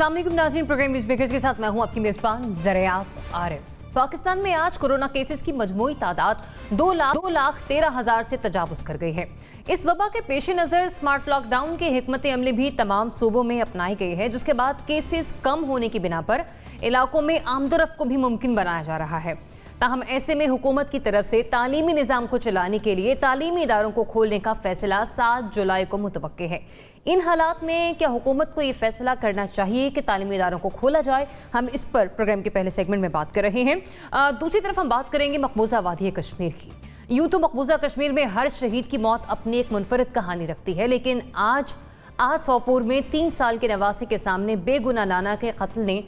अस्सलाम वालेकुम नाज़रीन, प्रोग्राम न्यूज़ मेकर्स के साथ मैं हूं आपकी मेज़बान ज़रियाब आरिफ। पाकिस्तान में आज कोरोना केसेस की मजमूई तादाद 2,13,000 से तजावुज़ कर गई है। इस वबा के पेश नज़र स्मार्ट लॉकडाउन की हिकमत अमली भी तमाम सूबों में अपनाई गई है, जिसके बाद केसेस कम होने की बिना पर इलाकों में आमदोरफ्त को भी मुमकिन बनाया जा रहा है। ताहम ऐसे में हुकूमत की तरफ से तालीमी निज़ाम को चलाने के लिए तालीमी इदारों को खोलने का फैसला 7 जुलाई को मुतवक्के है। इन हालात में क्या हुकूमत को ये फैसला करना चाहिए कि तालीमी इदारों को खोला जाए? हम इस पर प्रोग्राम के पहले सेगमेंट में बात कर रहे हैं। दूसरी तरफ हम बात करेंगे मकबूजा वादी कश्मीर की। यूँ तो मकबूजा कश्मीर में हर शहीद की मौत अपनी एक मुनफरिद कहानी रखती है, लेकिन आज सोपोर में 3 साल के नवासे के सामने बेगुनाह नाना के कत्ल ने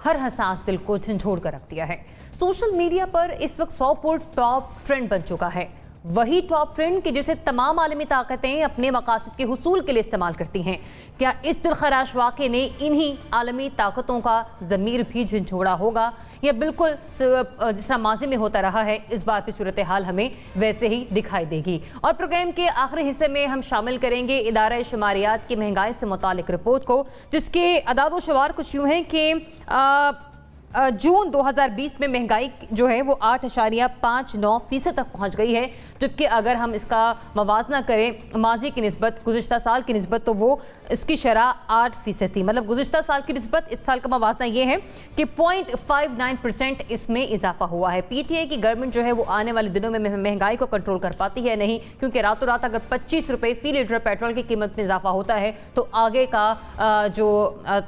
हर हसास दिल को झंझोड़ कर रख दिया है। सोशल मीडिया पर इस वक्त सोपोर टॉप ट्रेंड बन चुका है, वही टॉप ट्रेंड कि जिसे तमाम आलमी ताकतें अपने मकासद के हुसूल के लिए इस्तेमाल करती हैं। क्या इस दिलखराश वाक़े ने इन्हीं आलमी ताकतों का ज़मीर भी झंझोड़ा होगा, या बिल्कुल जिस तरह माजी में होता रहा है इस बार की सूरत हाल हमें वैसे ही दिखाई देगी? और प्रोग्राम के आखिरी हिस्से में हम शामिल करेंगे इदारा शुमारियात की महंगाई से मुतालिक रिपोर्ट को, जिसके अदाद व शुमार कुछ यूँ हैं कि जून 2020 में महंगाई जो है वो 8.59% तक पहुंच गई है, जबकि अगर हम इसका मवाजना करें माजी की निस्बत गुज़िश्ता साल की निस्बत तो वो इसकी शरह 8% थी। मतलब गुज़िश्ता साल की निस्बत इस साल का मवाजना ये है कि 0.59% इसमें इजाफा हुआ है। PTI की गवर्नमेंट जो है वो आने वाले दिनों में महंगाई को कंट्रोल कर पाती है नहीं, क्योंकि रातों रात अगर 25 रुपये फ़ी लीटर पेट्रोल की कीमत में इजाफा होता है तो आगे का जो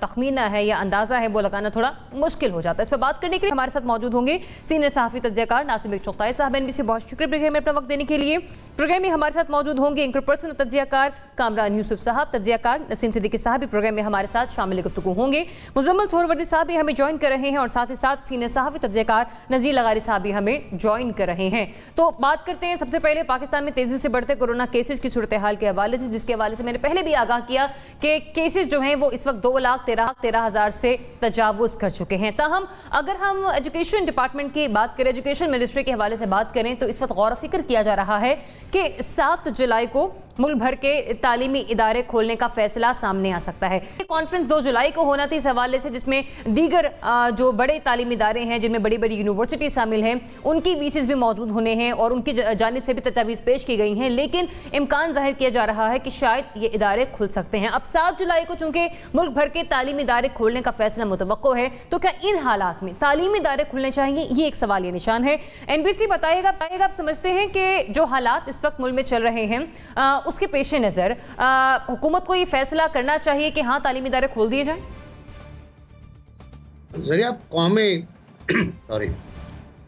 तखमीना है या अंदाज़ा है वो लगाना थोड़ा मुश्किल हो जाता है। इस पर बात करने के लिए हमारे साथ मौजूद होंगे सीनियर सहाफ़ी तज्ज़ियाकार नासिर चौकताई साहब। NBC बहुत शुक्रिया में अपना वक्त देने के लिए। प्रोग्राम में हमारे साथ मौजूद होंगे एंकर पर्सन और तज्ज़ियाकार कामरान यूसुफ साहब, तज्ज़ियाकार नसीम सिद्दीकी साहब भी प्रोग्राम में हमारे साथ शामिल गुफ्तगू होंगे। मुजम्मल सोहरवर्दी साहब भी हमें ज्वाइन कर रहे हैं और साथ ही साथ सीनियर सहाफ़ी तज्ज़ियाकार नज़ीर लगारी साहब भी हमें ज्वाइन कर रहे हैं। तो बात करते हैं सबसे पहले पाकिस्तान में तेज़ी से बढ़ते कोरोना केसेज की सूरत हाल के हवाले से, जिसके हवाले से मैंने पहले भी आगाह किया कि केसेज जो हैं वो इस वक्त 2,13,000 से तजावुज़ कर चुके हैं। ताहम अगर हम एजुकेशन डिपार्टमेंट की बात करें, एजुकेशन मिनिस्ट्री के हवाले से बात करें, तो इस वक्त गौर फिक्र किया जा रहा है कि 7 जुलाई को मुल्क भर के तालीमी इदारे खोलने का फैसला सामने आ सकता है। कॉन्फ्रेंस 2 जुलाई को होना थी इस हवाले से, जिसमें दीगर जो बड़े तालीमी इदारे हैं जिनमें बड़ी बड़ी यूनिवर्सिटी शामिल हैं उनकी वीसीज भी मौजूद होने हैं और उनकी जानिब से भी तजावीज़ पेश की गई हैं, लेकिन इम्कान जाहिर किया जा रहा है कि शायद ये इदारे खुल सकते हैं। अब 7 जुलाई को चूँकि मुल्क भर के तालीमी इदारे खोलने का फैसला मुतवक्को है, तो क्या इन हालात में तालीमी इदारे खुलने चाहिए? ये एक सवाल ये निशान है। NBC बताइएगा, आप समझते हैं कि जो हालात इस वक्त मुल्क में चल रहे हैं उसके पेश नज़र हुकूमत को ये फैसला करना चाहिए कि हाँ तालीमी इदारे खोल दिए जाएं? जरिया कौमें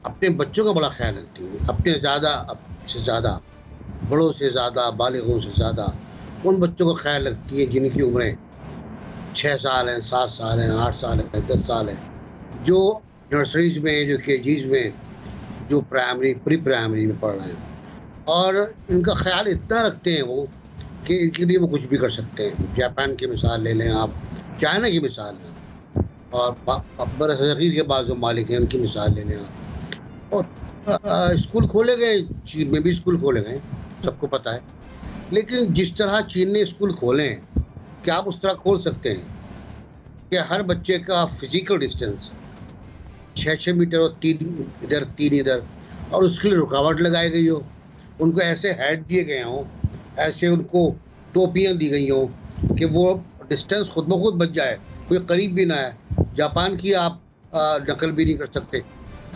अपने बच्चों का बड़ा ख्याल रखती है, अपने ज़्यादा बड़ों से ज़्यादा, बालिगों से ज़्यादा उन बच्चों का ख्याल रखती है जिनकी उम्रें 6 साल हैं, 7 साल हैं, 8 साल हैं, 10 साल हैं, जो नर्सरीज में, जो KGs में, जो प्री प्राइमरी में पढ़ रहे हैं, और इनका ख्याल इतना रखते हैं वो कि इनके लिए वो कुछ भी कर सकते हैं। जापान की मिसाल ले लें आप, चाइना की मिसाल लें, और बरसग़ीर के बाज़ मालिक हैं उनकी मिसाल ले लें आप। और स्कूल खोले गए, चीन में भी स्कूल खोले गए, सबको पता है, लेकिन जिस तरह चीन ने स्कूल खोले हैं क्या आप उस तरह खोल सकते हैं कि हर बच्चे का फिजिकल डिस्टेंस 6 मीटर और 3 इधर, और उसके लिए रुकावट लगाई गई हो, उनको ऐसे हेड दिए गए हों, ऐसे उनको टोपियाँ दी गई हों कि वो डिस्टेंस खुद ब खुद बच जाए, कोई करीब भी ना है। जापान की आप नकल भी नहीं कर सकते।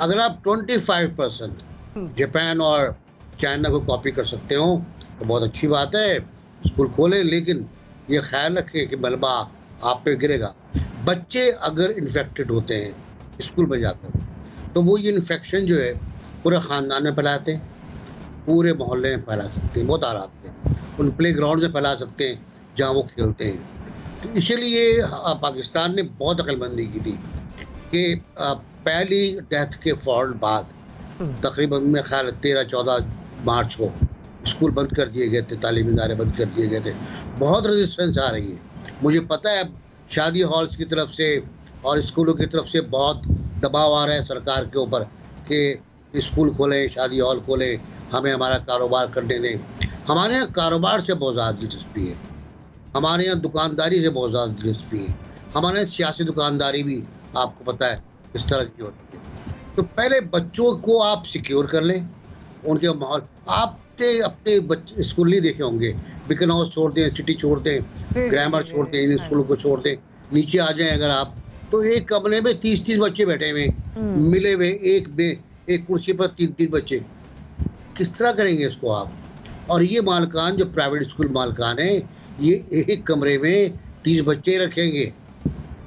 अगर आप 25% जापान और चाइना को कॉपी कर सकते हो तो बहुत अच्छी बात है, स्कूल खोलें, लेकिन ये ख्याल रखें कि मलबा आप पे गिरेगा। बच्चे अगर इन्फेक्टेड होते हैं स्कूल में जाकर, तो वो ये इन्फेक्शन जो है पूरे ख़ानदान में फैलाते हैं, पूरे मोहल्ले में फैला सकते हैं, बहुत आराम से उन प्ले ग्राउंड से फैला सकते हैं जहाँ वो खेलते हैं। तो इसीलिए पाकिस्तान ने बहुत अक्लमंदी की थी कि पहली डेथ के फ़ौरन बाद तकरीबन मेरे ख्याल 13-14 मार्च को स्कूल बंद कर दिए गए थे, तालीमी इदारे बंद कर दिए गए थे। बहुत रेजिस्टेंस आ रही है, मुझे पता है शादी हॉल्स की तरफ से और स्कूलों की तरफ से बहुत दबाव आ रहा है सरकार के ऊपर कि स्कूल खोलें, शादी हॉल खोलें, हमें हमारा कारोबार करने दें। हमारे यहाँ कारोबार से बहुत ज़्यादा दिलचस्पी है, हमारे यहाँ दुकानदारी से बहुत ज़्यादा दिलचस्पी है, हमारे सियासी दुकानदारी भी आपको पता है किस तरह की होती है। तो पहले बच्चों को आप सिक्योर कर लें, उनके माहौल। आपने अपने बच्चे स्कूल नहीं देखे होंगे, बिकन हाउस छोड़ दें, सिटी छोड़ दें, ग्रामर छोड़ दें, इन स्कूलों को छोड़ दें, नीचे आ जाएं अगर आप, तो एक कमरे में 30-30 बच्चे बैठे हुए मिले हुए, एक कुर्सी पर 3-3 बच्चे, किस तरह करेंगे इसको आप? और ये मालकान जो प्राइवेट स्कूल मालकान है, ये एक कमरे में 30 बच्चे रखेंगे,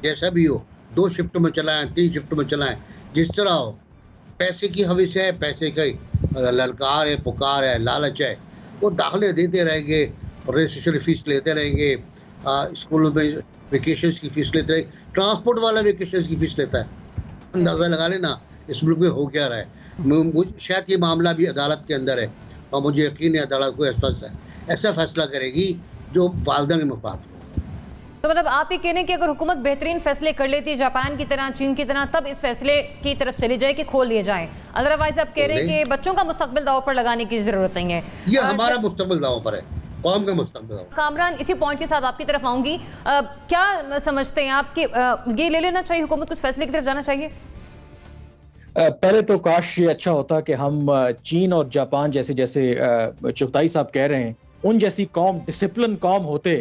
जैसा भी हो, 2 शिफ्ट में चलाएं, 3 शिफ्ट में चलाएं, जिस तरह हो। पैसे की हविस है, पैसे का ललकार है, पुकार है, लालच है, वो दाखिले देते रहेंगे, रजिस्ट्रेशन फीस लेते रहेंगे, स्कूलों में वेकेशंस की फीस लेते रहेंगे, ट्रांसपोर्ट वाला वेकेशंस की फीस लेता है। अंदाज़ा लगा लेना इस मुल्क में हो क्या रहा है। शायद ये मामला भी अदालत के अंदर है, और मुझे यकीन है अदालत को ऐसा फैसला करेगी जो वालिदैन के मफाद हो। तो मतलब आप ये कह रहे हैं कि अगर हुकूमत बेहतरीन फैसले कर लेती है, जापान की तरह, चीन की तरह, तब इस फैसले की तरफ चली जाए कि खोल लिए जाए। अदरवाइज आप कह रहे हैं कि बच्चों का मुस्तकबिल दाव पर लगाने की जरूरत नहीं है। ये हमारा मुस्तकबिल दाव पर है, कौम का मुस्तकबिल। कामरान, इसी पॉइंट के साथ आपकी तरफ आऊंगी। क्या समझते हैं आप कि ये ले लेना चाहिए, हुकूमत को इस फैसले की तरफ जाना चाहिए? पहले तो काश ये अच्छा होता कि हम चीन और जापान जैसे चुगताई साहब कह रहे हैं, उन जैसी कौम, डिसिप्लिन कौम होते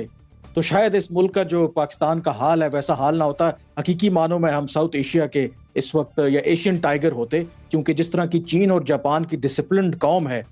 तो शायद इस मुल्क का जो पाकिस्तान का हाल है वैसा हाल ना होता। हकीकी मानों में हम साउथ एशिया के इस वक्त या एशियन टाइगर होते, क्योंकि जिस तरह की चीन और जापान की डिसिप्लिन्ड कौम है,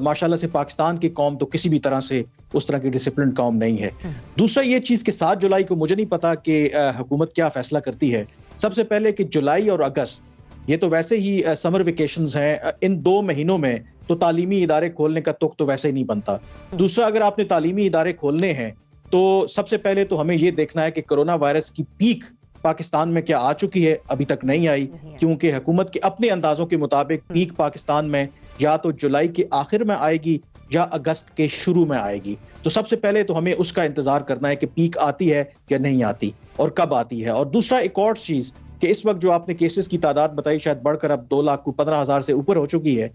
माशाल्लाह से पाकिस्तान की कौम तो किसी भी तरह से उस तरह की डिसिप्लिन कौम नहीं है। दूसरा ये चीज़ कि 7 जुलाई को मुझे नहीं पता कि हुकूमत क्या फैसला करती है। सबसे पहले कि जुलाई और अगस्त ये तो वैसे ही समर वेकेशंस हैं, इन 2 महीनों में तो तालीमी इदारे खोलने का तुक तो वैसे ही नहीं बनता। दूसरा, अगर आपने तालीमी इदारे खोलने हैं तो सबसे पहले तो हमें ये देखना है कि कोरोना वायरस की पीक पाकिस्तान में क्या आ चुकी है, अभी तक नहीं आई, क्योंकि हुकूमत के अपने अंदाजों के मुताबिक पीक पाकिस्तान में या तो जुलाई के आखिर में आएगी या अगस्त के शुरू में आएगी। तो सबसे पहले तो हमें उसका इंतजार करना है कि पीक आती है या नहीं आती और कब आती है। और दूसरा एक और चीज कि इस वक्त जो आपने केसेस की तादाद बताई शायद बढ़कर अब 2,15,000 से ऊपर हो चुकी है,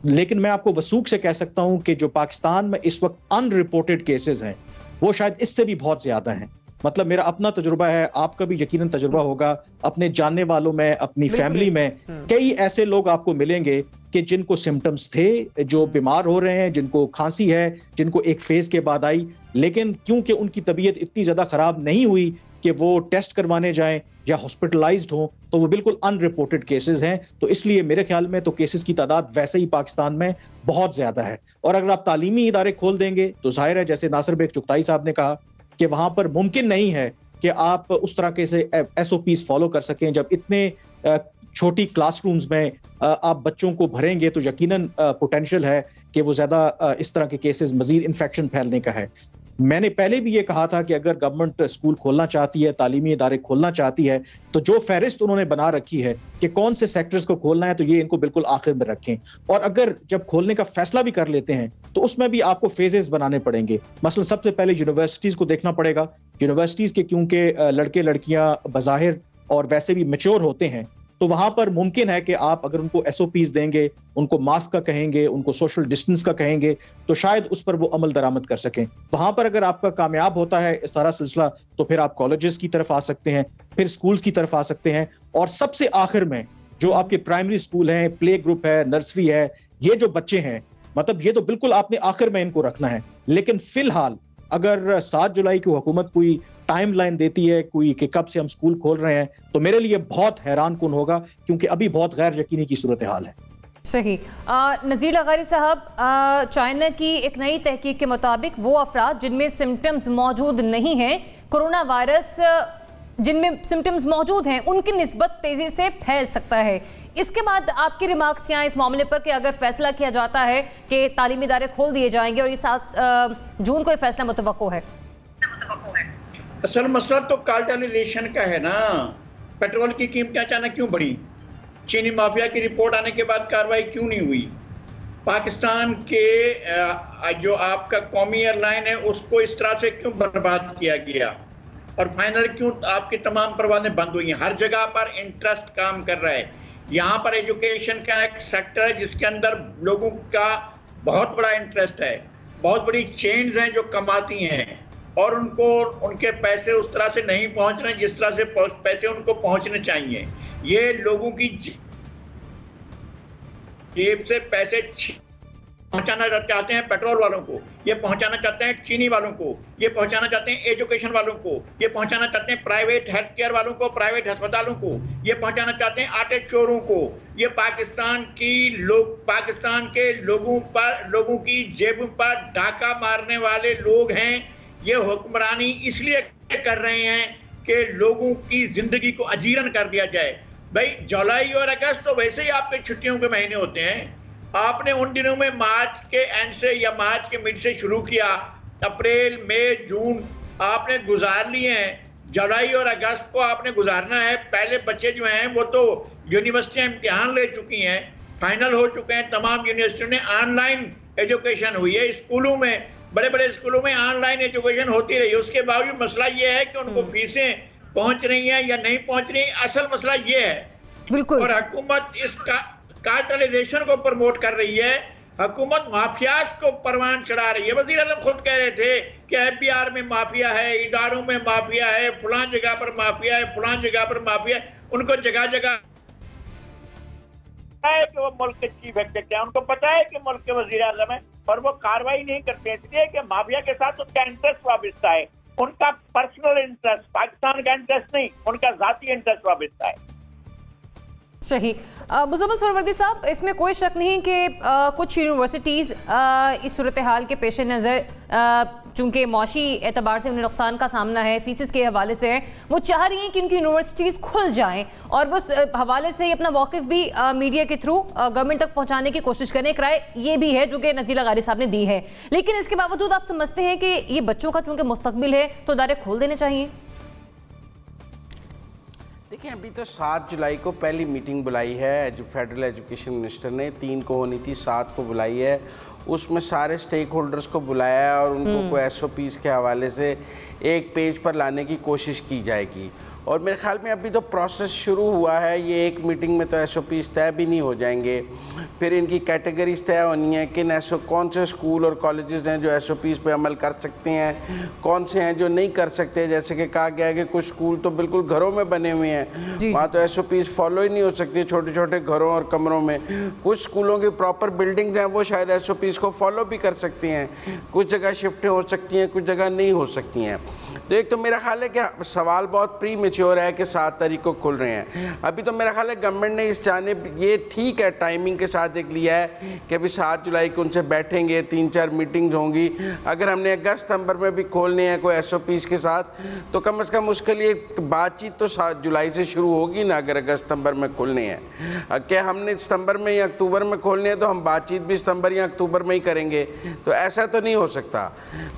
लेकिन मैं आपको वसूख से कह सकता हूं कि जो पाकिस्तान में इस वक्त अनरिपोर्टेड केसेस हैं वो शायद इससे भी बहुत ज्यादा हैं। मतलब मेरा अपना तजुर्बा है, आपका भी यकीनन तजुर्बा होगा, अपने जानने वालों में, अपनी फैमिली में कई ऐसे लोग आपको मिलेंगे कि जिनको सिम्टम्स थे, जो बीमार हो रहे हैं, जिनको खांसी है, जिनको एक फेज के बाद आई, लेकिन क्योंकि उनकी तबीयत इतनी ज्यादा खराब नहीं हुई कि वो टेस्ट करवाने जाएं या हॉस्पिटलाइज्ड हो, तो वो बिल्कुल अनरिपोर्टेड केसेस हैं। तो इसलिए मेरे ख्याल में तो केसेस की तादाद वैसे ही पाकिस्तान में बहुत ज्यादा है। और अगर आप तालीमी इदारे खोल देंगे तो जाहिर है, जैसे नासिर बेग चुगताई साहब ने कहा, कि वहां पर मुमकिन नहीं है कि आप उस तरह के से SOPs फॉलो कर सकें। जब इतने छोटी क्लासरूम्स में आप बच्चों को भरेंगे तो यकीनन पोटेंशियल है कि वो ज्यादा इस तरह के केसेस, मजीद इन्फेक्शन फैलने का है। मैंने पहले भी ये कहा था कि अगर गवर्नमेंट स्कूल खोलना चाहती है, तालीमी इदारे खोलना चाहती है, तो जो फहरिस्त उन्होंने बना रखी है कि कौन से सेक्टर्स को खोलना है, तो ये इनको बिल्कुल आखिर में रखें। और अगर जब खोलने का फैसला भी कर लेते हैं तो उसमें भी आपको फेजेस बनाने पड़ेंगे। मसलन सबसे पहले यूनिवर्सिटीज को देखना पड़ेगा। यूनिवर्सिटीज के क्योंकि लड़के लड़कियां बज़ाहिर और वैसे भी मैच्योर होते हैं, तो वहां पर मुमकिन है कि आप अगर उनको SOPs देंगे, उनको मास्क का कहेंगे, उनको सोशल डिस्टेंस का कहेंगे, तो शायद उस पर वो अमल दरामद कर सकें। वहां पर अगर आपका कामयाब होता है सारा सिलसिला, तो फिर आप कॉलेजेस की तरफ आ सकते हैं, फिर स्कूल्स की तरफ आ सकते हैं, और सबसे आखिर में जो आपके प्राइमरी स्कूल हैं, प्ले ग्रुप है, नर्सरी है, ये जो बच्चे हैं, मतलब ये तो बिल्कुल आपने आखिर में इनको रखना है। लेकिन फिलहाल अगर 7 जुलाई की हुकूमत कोई टाइम लाइन देती है कोई कि कब से हम स्कूल खोल रहे हैं, तो मेरे लिए बहुत हैरान कुन होगा, क्योंकि अभी बहुत गैर यकीनी की सूरत हाल है। सही। नज़ीर लगारी साहब, चाइना की एक नई तहकीक के मुताबिक वो अफराद जिनमें सिम्टम्स मौजूद नहीं हैं, कोरोना वायरस जिनमें सिम्टम्स मौजूद हैं, उनकी निस्बत तेजी से फैल सकता है। इसके बाद आपकी रिमार्क्स क्या हैं इस मामले पर कि अगर फैसला किया जाता है कि तालीमी इदारे खोल दिए जाएंगे और ये 7 जून को ये फैसला मुतवक्को है? असल मसला तो कार्टेलाइजेशन का है ना। पेट्रोल की कीमतें अचानक क्यों बढ़ी? चीनी माफिया की रिपोर्ट आने के बाद कार्रवाई क्यों नहीं हुई? पाकिस्तान के जो आपका कौमी एयरलाइन है उसको इस तरह से क्यों बर्बाद किया गया? और फाइनल क्यों आपकी तमाम परवानें बंद हुई हैं? हर जगह पर इंटरेस्ट काम कर रहा है। यहाँ पर एजुकेशन का एक सेक्टर है जिसके अंदर लोगों का बहुत बड़ा इंटरेस्ट है, बहुत बड़ी चेन्स हैं जो कमाती हैं, और उनको उनके पैसे उस तरह से नहीं पहुंच रहे जिस तरह से पैसे उनको पहुंचने चाहिए। ये लोगों की जेब से पैसे पहुंचाना चाहते हैं पेट्रोल वालों को, ये पहुंचाना चाहते हैं चीनी वालों को, ये पहुंचाना चाहते हैं एजुकेशन वालों को, ये पहुंचाना चाहते हैं प्राइवेट हेल्थ केयर वालों को, प्राइवेट अस्पतालों को, ये पहुंचाना चाहते हैं आटे चोरों को। ये पाकिस्तान के लोगों की जेब पर डाका मारने वाले लोग हैं। ये हुक्मरानी इसलिए कर रहे हैं कि लोगों की जिंदगी को अजीरन कर दिया जाए। भाई जुलाई और अगस्त तो वैसे ही आपके छुट्टियों के महीने होते हैं। आपने उन दिनों में मार्च के एंड से या मार्च के मिड से शुरू किया, अप्रैल मई जून आपने गुजार लिए हैं। जुलाई और अगस्त को आपने गुजारना है। पहले बच्चे जो हैं वो तो यूनिवर्सिटियां इम्तिहान ले चुकी हैं, फाइनल हो चुके हैं। तमाम यूनिवर्सिटियों ने ऑनलाइन एजुकेशन हुई है। स्कूलों में, बड़े बड़े स्कूलों में ऑनलाइन एजुकेशन होती रही। उसके बावजूद मसला ये है कि उनको फीसें पहुंच रही हैं या नहीं पहुंच रही। असल मसला ये है। बिल्कुल। और हुकूमत इस कार्टेलाइजेशन को प्रमोट कर रही है, हुकूमत माफियाज को परवान चढ़ा रही है। वजीर आज़म खुद कह रहे थे कि एफबीआर में माफिया है, इदारों में माफिया है, फलां जगह पर माफिया है, फलां जगह पर माफिया है। उनको जगह जगह है कि वो मुल्क के चीफ एग्जीक्यूटिव है, उनको पता है कि मुल्क के वजीर आज़म है और वो कार्रवाई नहीं करते, इसलिए कि माफिया के साथ उनका इंटरेस्ट वाबस्ता है। उनका पर्सनल इंटरेस्ट, पाकिस्तान का इंटरेस्ट नहीं, उनका जाती इंटरेस्ट वाबस्ता है। सही। मुज़म्मिल सुहरावर्दी साहब, इसमें कोई शक नहीं कि कुछ यूनिवर्सिटीज़ इस सूरत हाल के पेश नज़र, चूँकि मौशी एतबार से उन्हें नुकसान का सामना है, फीसिस के हवाले से है, वो चाह रही हैं कि उनकी यूनिवर्सिटीज़ खुल जाएं और वो उस हवाले से अपना मौक़िफ़ भी मीडिया के थ्रू गवर्नमेंट तक पहुँचाने की कोशिश करें। एक राय ये भी है जो कि नज़ीला गारी साहब ने दी है, लेकिन इसके बावजूद आप समझते हैं कि ये बच्चों का चूँकि मुस्तकबिल है तो इदारे खोल देने चाहिए? देखिए, अभी तो 7 जुलाई को पहली मीटिंग बुलाई है जो फेडरल एजुकेशन मिनिस्टर ने, 3 को होनी थी, 7 को बुलाई है। उसमें सारे स्टेक होल्डर्स को बुलाया है और उनको कोई SOPs के हवाले से एक पेज पर लाने की कोशिश की जाएगी। और मेरे ख्याल में अभी तो प्रोसेस शुरू हुआ है, ये एक मीटिंग में तो SOPs तय भी नहीं हो जाएंगे। फिर इनकी कैटेगरीज तय होनी है, कौन से स्कूल और कॉलेजेस हैं जो SOPs पे अमल कर सकते हैं, कौन से हैं जो नहीं कर सकते। जैसे कि कहा गया है कि कुछ स्कूल तो बिल्कुल घरों में बने हुए हैं, वहाँ तो SOPs फॉलो ही नहीं हो सकती, छोटे छोटे घरों और कमरों में। कुछ स्कूलों की प्रॉपर बिल्डिंग्स हैं, वो शायद SOPs को फॉलो भी कर सकती हैं, कुछ जगह शिफ्टें हो सकती हैं, कुछ जगह नहीं हो सकती हैं। तो एक तो मेरा ख्याल है कि सवाल बहुत प्री मैच्योर है कि 7 तारीख को खुल रहे हैं। अभी तो मेरा ख्याल है गवर्नमेंट ने इस जानिब ये ठीक है टाइमिंग के साथ एक लिया है कि अभी 7 जुलाई को उनसे बैठेंगे, 3-4 मीटिंग्स होंगी। अगर हमने अगस्त सितंबर में भी खोलने हैं कोई SOPs के साथ, तो कम से कम उसके लिए बातचीत तो 7 जुलाई से शुरू होगी ना। अगर अगस्त सितंबर में खोलने हैं, क्या हमने सितंबर में या अक्टूबर में खोलने हैं तो हम बातचीत भी सितंबर या अक्टूबर में ही करेंगे, तो ऐसा तो नहीं हो सकता।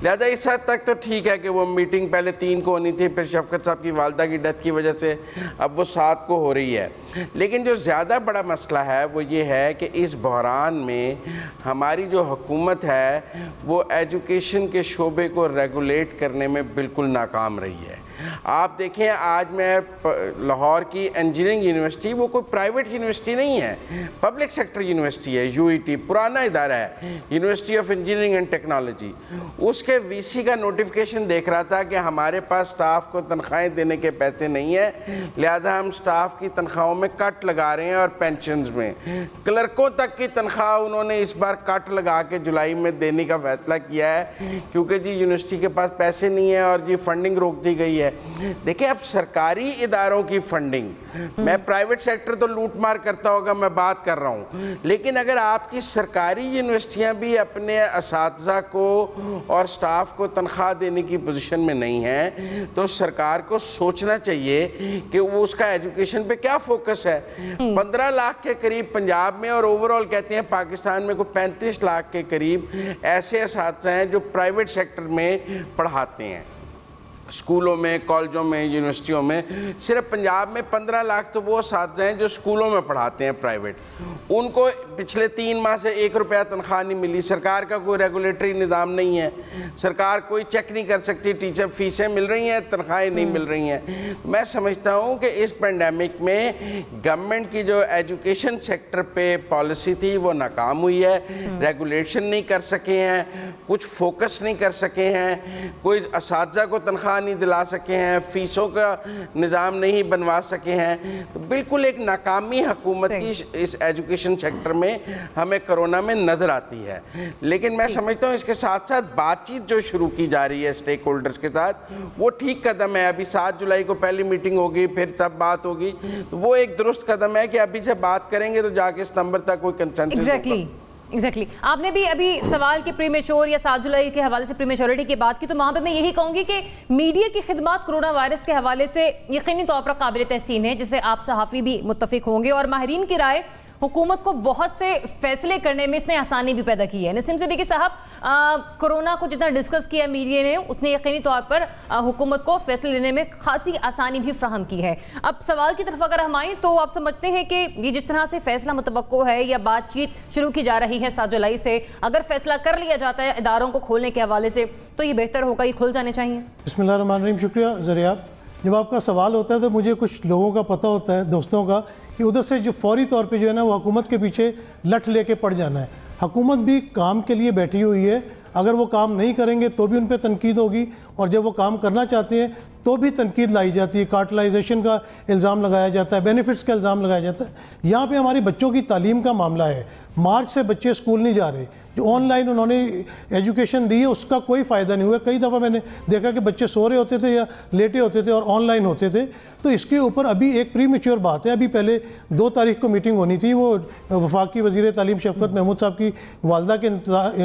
लिहाजा इस हद तक तो ठीक है कि वो मीटिंग पहले 3 को होनी थी, फिर शफकत साहब की वालदा की डेथ की वजह से अब वो 7 को हो रही है। लेकिन जो ज़्यादा बड़ा मसला है वो ये है कि इस बहरान में हमारी जो हुकूमत है वो एजुकेशन के शोबे को रेगुलेट करने में बिल्कुल नाकाम रही है। आप देखें, आज मैं लाहौर की इंजीनियरिंग यूनिवर्सिटी, वो कोई प्राइवेट यूनिवर्सिटी नहीं है, पब्लिक सेक्टर यूनिवर्सिटी है, UET पुराना इदारा है, university of engineering and technology. उसके VC का नोटिफिकेशन देख रहा था कि हमारे पास स्टाफ को तनख्वाहें देने के पैसे नहीं है, लिहाजा हम स्टाफ की तनख्वाहों में कट लगा रहे हैं और पेंशन्स में। क्लर्कों तक की तनख्वाह उन्होंने इस बार कट लगा के जुलाई में देने का फैसला किया है, क्योंकि जी यूनिवर्सिटी के पास पैसे नहीं है और जी फंडिंग रोक दी गई है। देखिए, अब सरकारी इदारों की फंडिंग, मैं प्राइवेट सेक्टर तो लूट मार करता होगा, मैं बात कर रहा हूँ, लेकिन अगर आपकी सरकारी यूनिवर्सिटियाँ भी अपने असातिज़ा को और स्टाफ को तनख्वाह देने की पोजीशन में नहीं है, तो सरकार को सोचना चाहिए कि वो उसका एजुकेशन पे क्या फोकस है। 15 लाख के करीब पंजाब में और ओवरऑल कहते हैं पाकिस्तान में कोई 35 लाख के करीब ऐसे असातिज़ा हैं जो प्राइवेट सेक्टर में पढ़ाते हैं। स्कूलों में, कॉलेजों में, यूनिवर्सिटियों में। सिर्फ पंजाब में 15 लाख तो वो साथ हैं जो स्कूलों में पढ़ाते हैं प्राइवेट, उनको पिछले 3 माह से 1 रुपया तनख्वाह नहीं मिली। सरकार का कोई रेगुलेटरी निज़ाम नहीं है, सरकार कोई चेक नहीं कर सकती, टीचर फीसें मिल रही हैं, तनख्वाहें नहीं मिल रही हैं। मैं समझता हूँ कि इस पेंडेमिक में गवर्नमेंट की जो एजुकेशन सेक्टर पे पॉलिसी थी वो नाकाम हुई है। रेगुलेशन नहीं कर सके हैं, कुछ फोकस नहीं कर सके हैं, कोई असातिज़ा को तनख्वाह नहीं दिला सके हैं, फीसों का निज़ाम नहीं बनवा सके हैं। तो बिल्कुल एक नाकामी हुकूमत की इस एजुकेशन सेक्टर में हमें कोरोना में नज़र आती है। लेकिन मैं समझता हूँ इसके साथ साथ बातचीत जो शुरू की जा रही है स्टेक होल्डर्स के साथ, वो ठीक कदम है। अभी 7 जुलाई को पहली मीटिंग होगी, फिर तब बात होगी, तो वो एक दुरुस्त कदम है कि अभी से बात करेंगे तो जाके सितंबर तक कोई कंसेंसस एग्जैक्टली आपने भी अभी सवाल के प्रीमेच्योर या 7 जुलाई के हवाले से प्रीमेच्योरिटी की बात की, तो वहाँ पे मैं यही कहूँगी कि मीडिया की खिदमत कोरोना वायरस के हवाले से यकीनी तौर पर काबिल तहसीन है, जिसे आप सहाफ़ी भी मुत्तफिक होंगे। और माहिरीन की राय हुकूमत को बहुत से फैसले करने में इसने आसानी भी पैदा की है। नसीम सिद्दीकी साहब, कोरोना को जितना डिस्कस किया मीडिया ने, उसने यकीनी तौर पर हुकूमत को फैसले लेने में खासी आसानी भी फ्राहम की है। अब सवाल की तरफ अगर हम आएँ तो आप समझते हैं कि ये जिस तरह से फैसला मुतवक्को है या बातचीत शुरू की जा रही है 7 जुलाई से, अगर फैसला कर लिया जाता है इदारों को खोलने के हवाले से तो ये बेहतर होगा, ये खुल जाने चाहिए? बिस्मिल्लाहिर्रहमानिर्रहीम, शुक्रिया ज़रियाब। जब आपका सवाल होता है तो मुझे कुछ लोगों का पता होता है, दोस्तों का, कि उधर से जो फौरी तौर पे जो है ना वो हुकूमत के पीछे लठ लेके पड़ जाना है। हुकूमत भी काम के लिए बैठी हुई है, अगर वो काम नहीं करेंगे तो भी उन पर तनकीद होगी, और जब वो काम करना चाहते हैं तो भी तनकीद लाई जाती है, कार्टलाइजेशन का इल्ज़ाम लगाया जाता है, बेनिफिट्स का इल्ज़ाम लगाया जाता है। यहाँ पे हमारी बच्चों की तालीम का मामला है। मार्च से बच्चे स्कूल नहीं जा रहे, जो ऑनलाइन उन्होंने एजुकेशन दी है उसका कोई फ़ायदा नहीं हुआ। कई दफ़ा मैंने देखा कि बच्चे सो रहे होते थे या लेटे होते थे और ऑनलाइन होते थे। तो इसके ऊपर अभी एक प्रीमेच्योर बात है। अभी पहले 2 तारीख को मीटिंग होनी थी, वो वफाकी वज़ीर तालीम शफ़कत महमूद साहब की वालदा के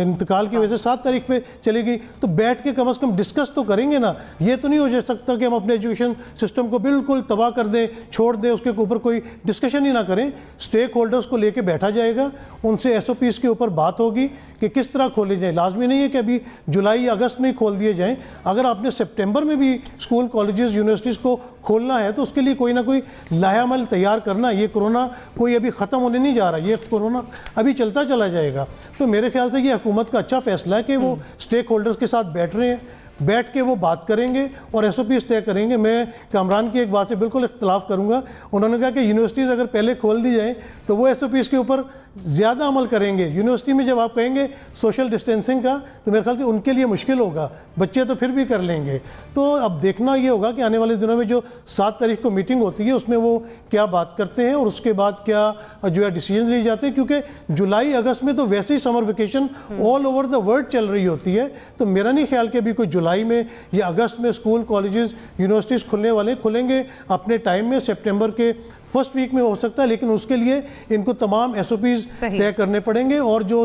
इंतकाल की वजह से 7 तारीख पे चली गई। तो बैठ के कम से कम डिस्कस तो करेंगे ना। ये तो नहीं हो सकता कि हम अपने एजुकेशन सिस्टम को बिल्कुल तबाह कर दें, छोड़ दें, उसके ऊपर कोई डिस्कशन ही ना करें। स्टेक होल्डर्स को लेके बैठा जाएगा, उनसे SOPs के ऊपर बात होगी कि किस तरह खोले जाएँ। लाजमी नहीं है कि अभी जुलाई या अगस्त में ही खोल दिए जाएँ। अगर आपने सितंबर में भी स्कूल, कॉलेजेस, यूनिवर्सिटीज़ को खोलना है तो उसके लिए कोई ना कोई लाहेअमल तैयार करना। ये कोरोना कोई अभी ख़त्म होने नहीं जा रहा, ये कोरोना अभी चलता चला जाएगा। तो मेरे ख्याल से ये हुकूमत का अच्छा फ़ैसला है कि वो स्टेक होल्डर्स के साथ बैठ रहे हैं, बैठ के वो बात करेंगे और SOPs तय करेंगे। मैं कामरान की एक बात से बिल्कुल इख्तलाफ करूंगा। उन्होंने कहा कि यूनिवर्सिटीज़ अगर पहले खोल दी जाए तो वो SOPs के ऊपर ज़्यादा अमल करेंगे। यूनिवर्सिटी में जब आप कहेंगे सोशल डिस्टेंसिंग का तो मेरे ख्याल से उनके लिए मुश्किल होगा, बच्चे तो फिर भी कर लेंगे। तो अब देखना ये होगा कि आने वाले दिनों में जो 7 तारीख को मीटिंग होती है उसमें वो क्या बात करते हैं और उसके बाद क्या जो है डिसीजन लिए जाते हैं। क्योंकि जुलाई अगस्त में तो वैसे ही summer vacation all over the world चल रही होती है। तो मेरा नहीं ख्याल कि अभी कोई जुलाई में या अगस्त में स्कूल, कॉलेजेस, यूनिवर्सिटीज़ खुलने वाले खुलेंगे अपने टाइम में, सितंबर के फर्स्ट वीक में हो सकता है। लेकिन उसके लिए इनको तमाम SOPs तय करने पड़ेंगे। और जो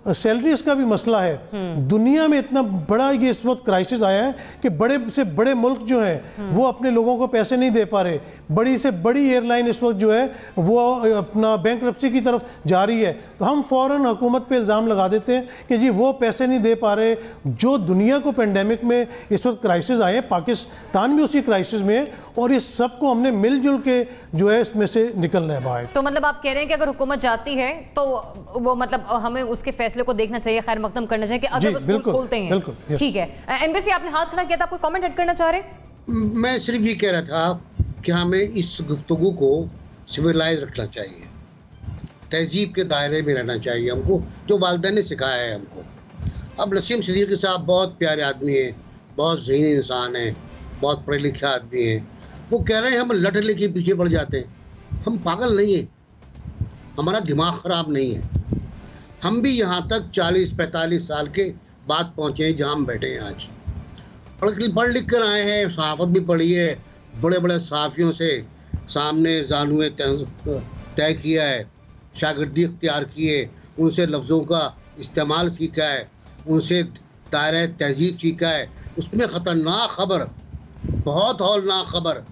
सैलरीज का भी मसला है, दुनिया में इतना बड़ा ये इस वक्त क्राइसिस आया है कि बड़े से बड़े मुल्क जो है वो अपने लोगों को पैसे नहीं दे पा रहे। बड़ी से बड़ी एयरलाइन इस वक्त जो है वो अपना बैंकरप्सी की तरफ जा रही है। तो हम फ़ौरन हुकूमत पे इल्ज़ाम लगा देते हैं कि जी वो पैसे नहीं दे पा रहे। जो दुनिया को पेंडेमिक में इस वक्त क्राइसिस आए, पाकिस्तान भी उसी क्राइसिस में है और इस सब को हमने मिलजुल के जो है इसमें से निकलना है बाहर। तो मतलब आप कह रहे हैं कि अगर हुकूमत जाती है तो वो मतलब हमें उसके फैसले को देखना चाहिए, खैर मकदम करना चाहिए कि अगर वो स्कूल खोलते हैं। ठीक है, एम्बेसी आपने हाथ खड़ा किया था, आप कोई कमेंट ऐड करना चाह रहे? मैं सिर्फ ये कह रहा था कि हमें इस गुफ्तगू को सिविलाइज रखना चाहिए, तहजीब के दायरे में रहना चाहिए हमको, जो वालिदैन ने सिखाया है हमको। अब नसीम सिद्दीकी साहब बहुत प्यारे आदमी हैं, बहुत ज़हीनी इंसान हैं, बहुत पढ़े लिखे आदमी हैं। वो कह रहे हैं हम लठ लेके पीछे पड़ जाते हैं। हम पागल नहीं हैं, हमारा दिमाग ख़राब नहीं है। हम भी यहाँ तक 40-45 साल के बाद पहुँचे हैं जहाँ हम बैठे हैं आज। पढ़ लिख कर आए हैं, सहाफ़त भी पढ़ी है, बड़े बड़े सहाफ़ियों से सामने जानूए तय किया है, शागिर्दी इख्तियार की है, उनसे लफ्ज़ों का इस्तेमाल सीखा है, उनसे दायरा तहजीब सीखा है। उसमें ख़तरनाक ख़बर, बहुत हौलनाक ख़बर,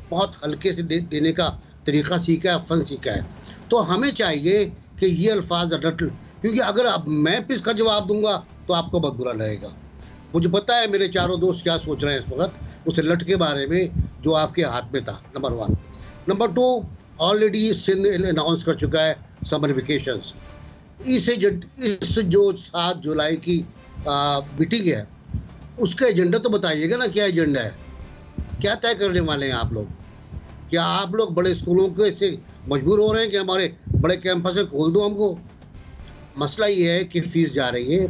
बहुत हल्के से देने का तरीक़ा सीखा है, फ़न सीखा है। तो हमें चाहिए कि ये अल्फाज रट, क्योंकि अगर अब मैं इसका जवाब दूंगा तो आपको बहुत बुरा लगेगा। मुझे पता है मेरे चारों दोस्त क्या सोच रहे हैं इस वक्त, उस लठ के बारे में जो आपके हाथ में था, number 1। Number 2, already Sindh announce कर चुका है समर वेकेशंस। इस जो 7 जुलाई की मीटिंग है उसका एजेंडा तो बताइएगा ना, क्या एजेंडा है, क्या तय करने वाले हैं आप लोग? क्या आप लोग बड़े स्कूलों के से मजबूर हो रहे हैं कि हमारे बड़े कैंपस से खोल दो हमको? मसला ये है कि फीस जा रही है,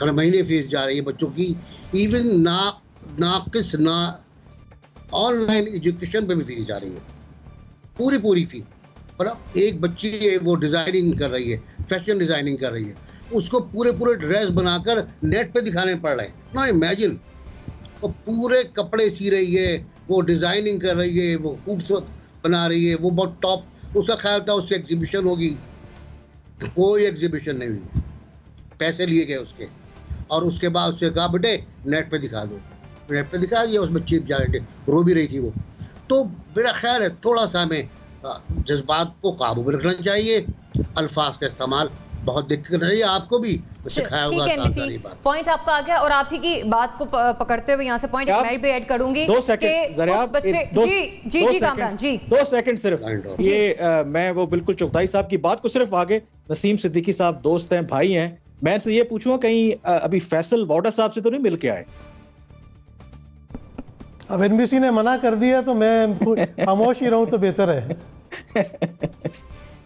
हर महीने फीस जा रही है बच्चों की, इवन ना ऑनलाइन एजुकेशन पे भी फीस जा रही है, पूरी फीस। पर अब एक बच्ची वो डिज़ाइनिंग कर रही है, फैशन डिज़ाइनिंग कर रही है, उसको पूरे ड्रेस बनाकर नेट पे दिखाने पड़ रहे हैं ना। इमेजिन, वो पूरे कपड़े सी रही है, वो डिज़ाइनिंग कर रही है, वो खूबसूरत बना रही है, वो बहुत टॉप। उसका ख्याल था उससे एग्जीबिशन होगी, कोई एग्जीबिशन नहीं हुई, पैसे लिए गए उसके। और उसके बाद उससे कहा बेटे नेट पे दिखा दो, नेट पे दिखा दिया। उस बच्ची बेचारे रो भी रही थी वो। तो मेरा ख्याल है थोड़ा सा हमें जज्बात को काबू में रखना चाहिए, अल्फाज का इस्तेमाल बहुत दिक्कत करना चाहिए। आपको भी सिखाया होगा सारी बात। पॉइंट आपका आ गया और आप ही की बात को पकड़ते हुए यहाँ से पॉइंट मैं भी ऐड करूंगी। 2 सेकंड जी कामरान जी 2 सेकंड सिर्फ। ये मैं वो बिल्कुल चौधरी साहब की बात को सिर्फ आगे, नसीम सिद्दीकी साहब दोस्त हैं, भाई हैं, मैं इनसे ये पूछूंगा कहीं अभी फैसल वाडा साहब से तो नहीं मिल के आए? अब एनबीसी ने मना कर दिया तो मैं खामोश ही रहूं तो बेहतर है।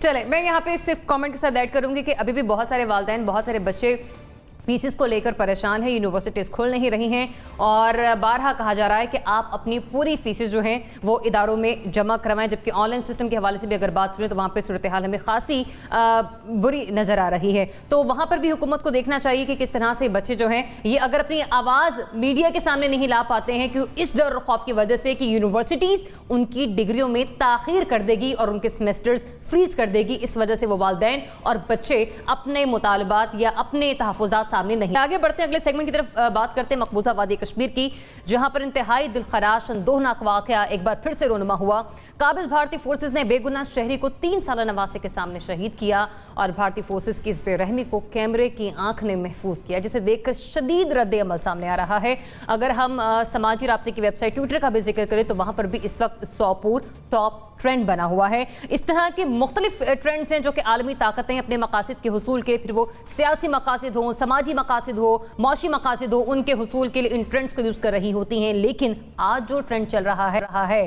चले, मैं यहाँ पे सिर्फ कमेंट के साथ ऐड करूंगी कि अभी भी बहुत सारे वालिदैन, बहुत सारे बच्चे फीसिस को लेकर परेशान है। यूनिवर्सिटीज़ खुल नहीं रही हैं और बारहा कहा जा रहा है कि आप अपनी पूरी फीसिस जो हैं वो इदारों में जमा करवाएं। जबकि ऑनलाइन सिस्टम के हवाले से भी अगर बात करें तो वहाँ पे सूरत हाल हमें खासी बुरी नज़र आ रही है। तो वहाँ पर भी हुकूमत को देखना चाहिए कि किस तरह से बच्चे जो हैं ये अगर अपनी आवाज़ मीडिया के सामने नहीं ला पाते हैं कि इस डर और खौफ की वजह से कि यूनिवर्सिटीज़ उनकी डिग्रियों में ताख़ीर कर देगी और उनके सेमेस्टर्स फ्रीज कर देगी, इस वजह से वो वालिदैन और बच्चे अपने मुतालबात या अपने तहफ़्फ़ुज़ात सामने नहीं। आगे बढ़ते हैं, अगले सेगमेंट की तरफ बात करते हैं मकबूजा वादी कश्मीर की, जहां पर इंतहाई दिलखराश अंदोहनाक वाक़या एक बार फिर से रोनुमा हुआ। काबिज भारतीय फोर्सेज ने बेगुनाह शहरी को 3 साल नवासे के सामने शहीद किया और भारतीय फोर्सेज की इस बेरहमी को कैमरे की आंख ने महफूज किया, जिसे देखकर शदीद रद्द अमल सामने आ रहा है। अगर हम समाजी राब्ते की वेबसाइट ट्विटर का भी जिक्र करें तो वहां पर भी इस वक्त सोपुर टॉप ट्रेंड बना हुआ है। इस तरह के मुख्तलिफ ट्रेंड्स हैं जो कि आलमी ताकतें अपने मकासद के हुसूल के, फिर वो सियासी मकासद हो, समाजी मकासद हो, मौशी मकासद हो, उनके हुसूल के लिए इन ट्रेंड्स को यूज़ कर रही होती हैं। लेकिन आज जो ट्रेंड चल रहा है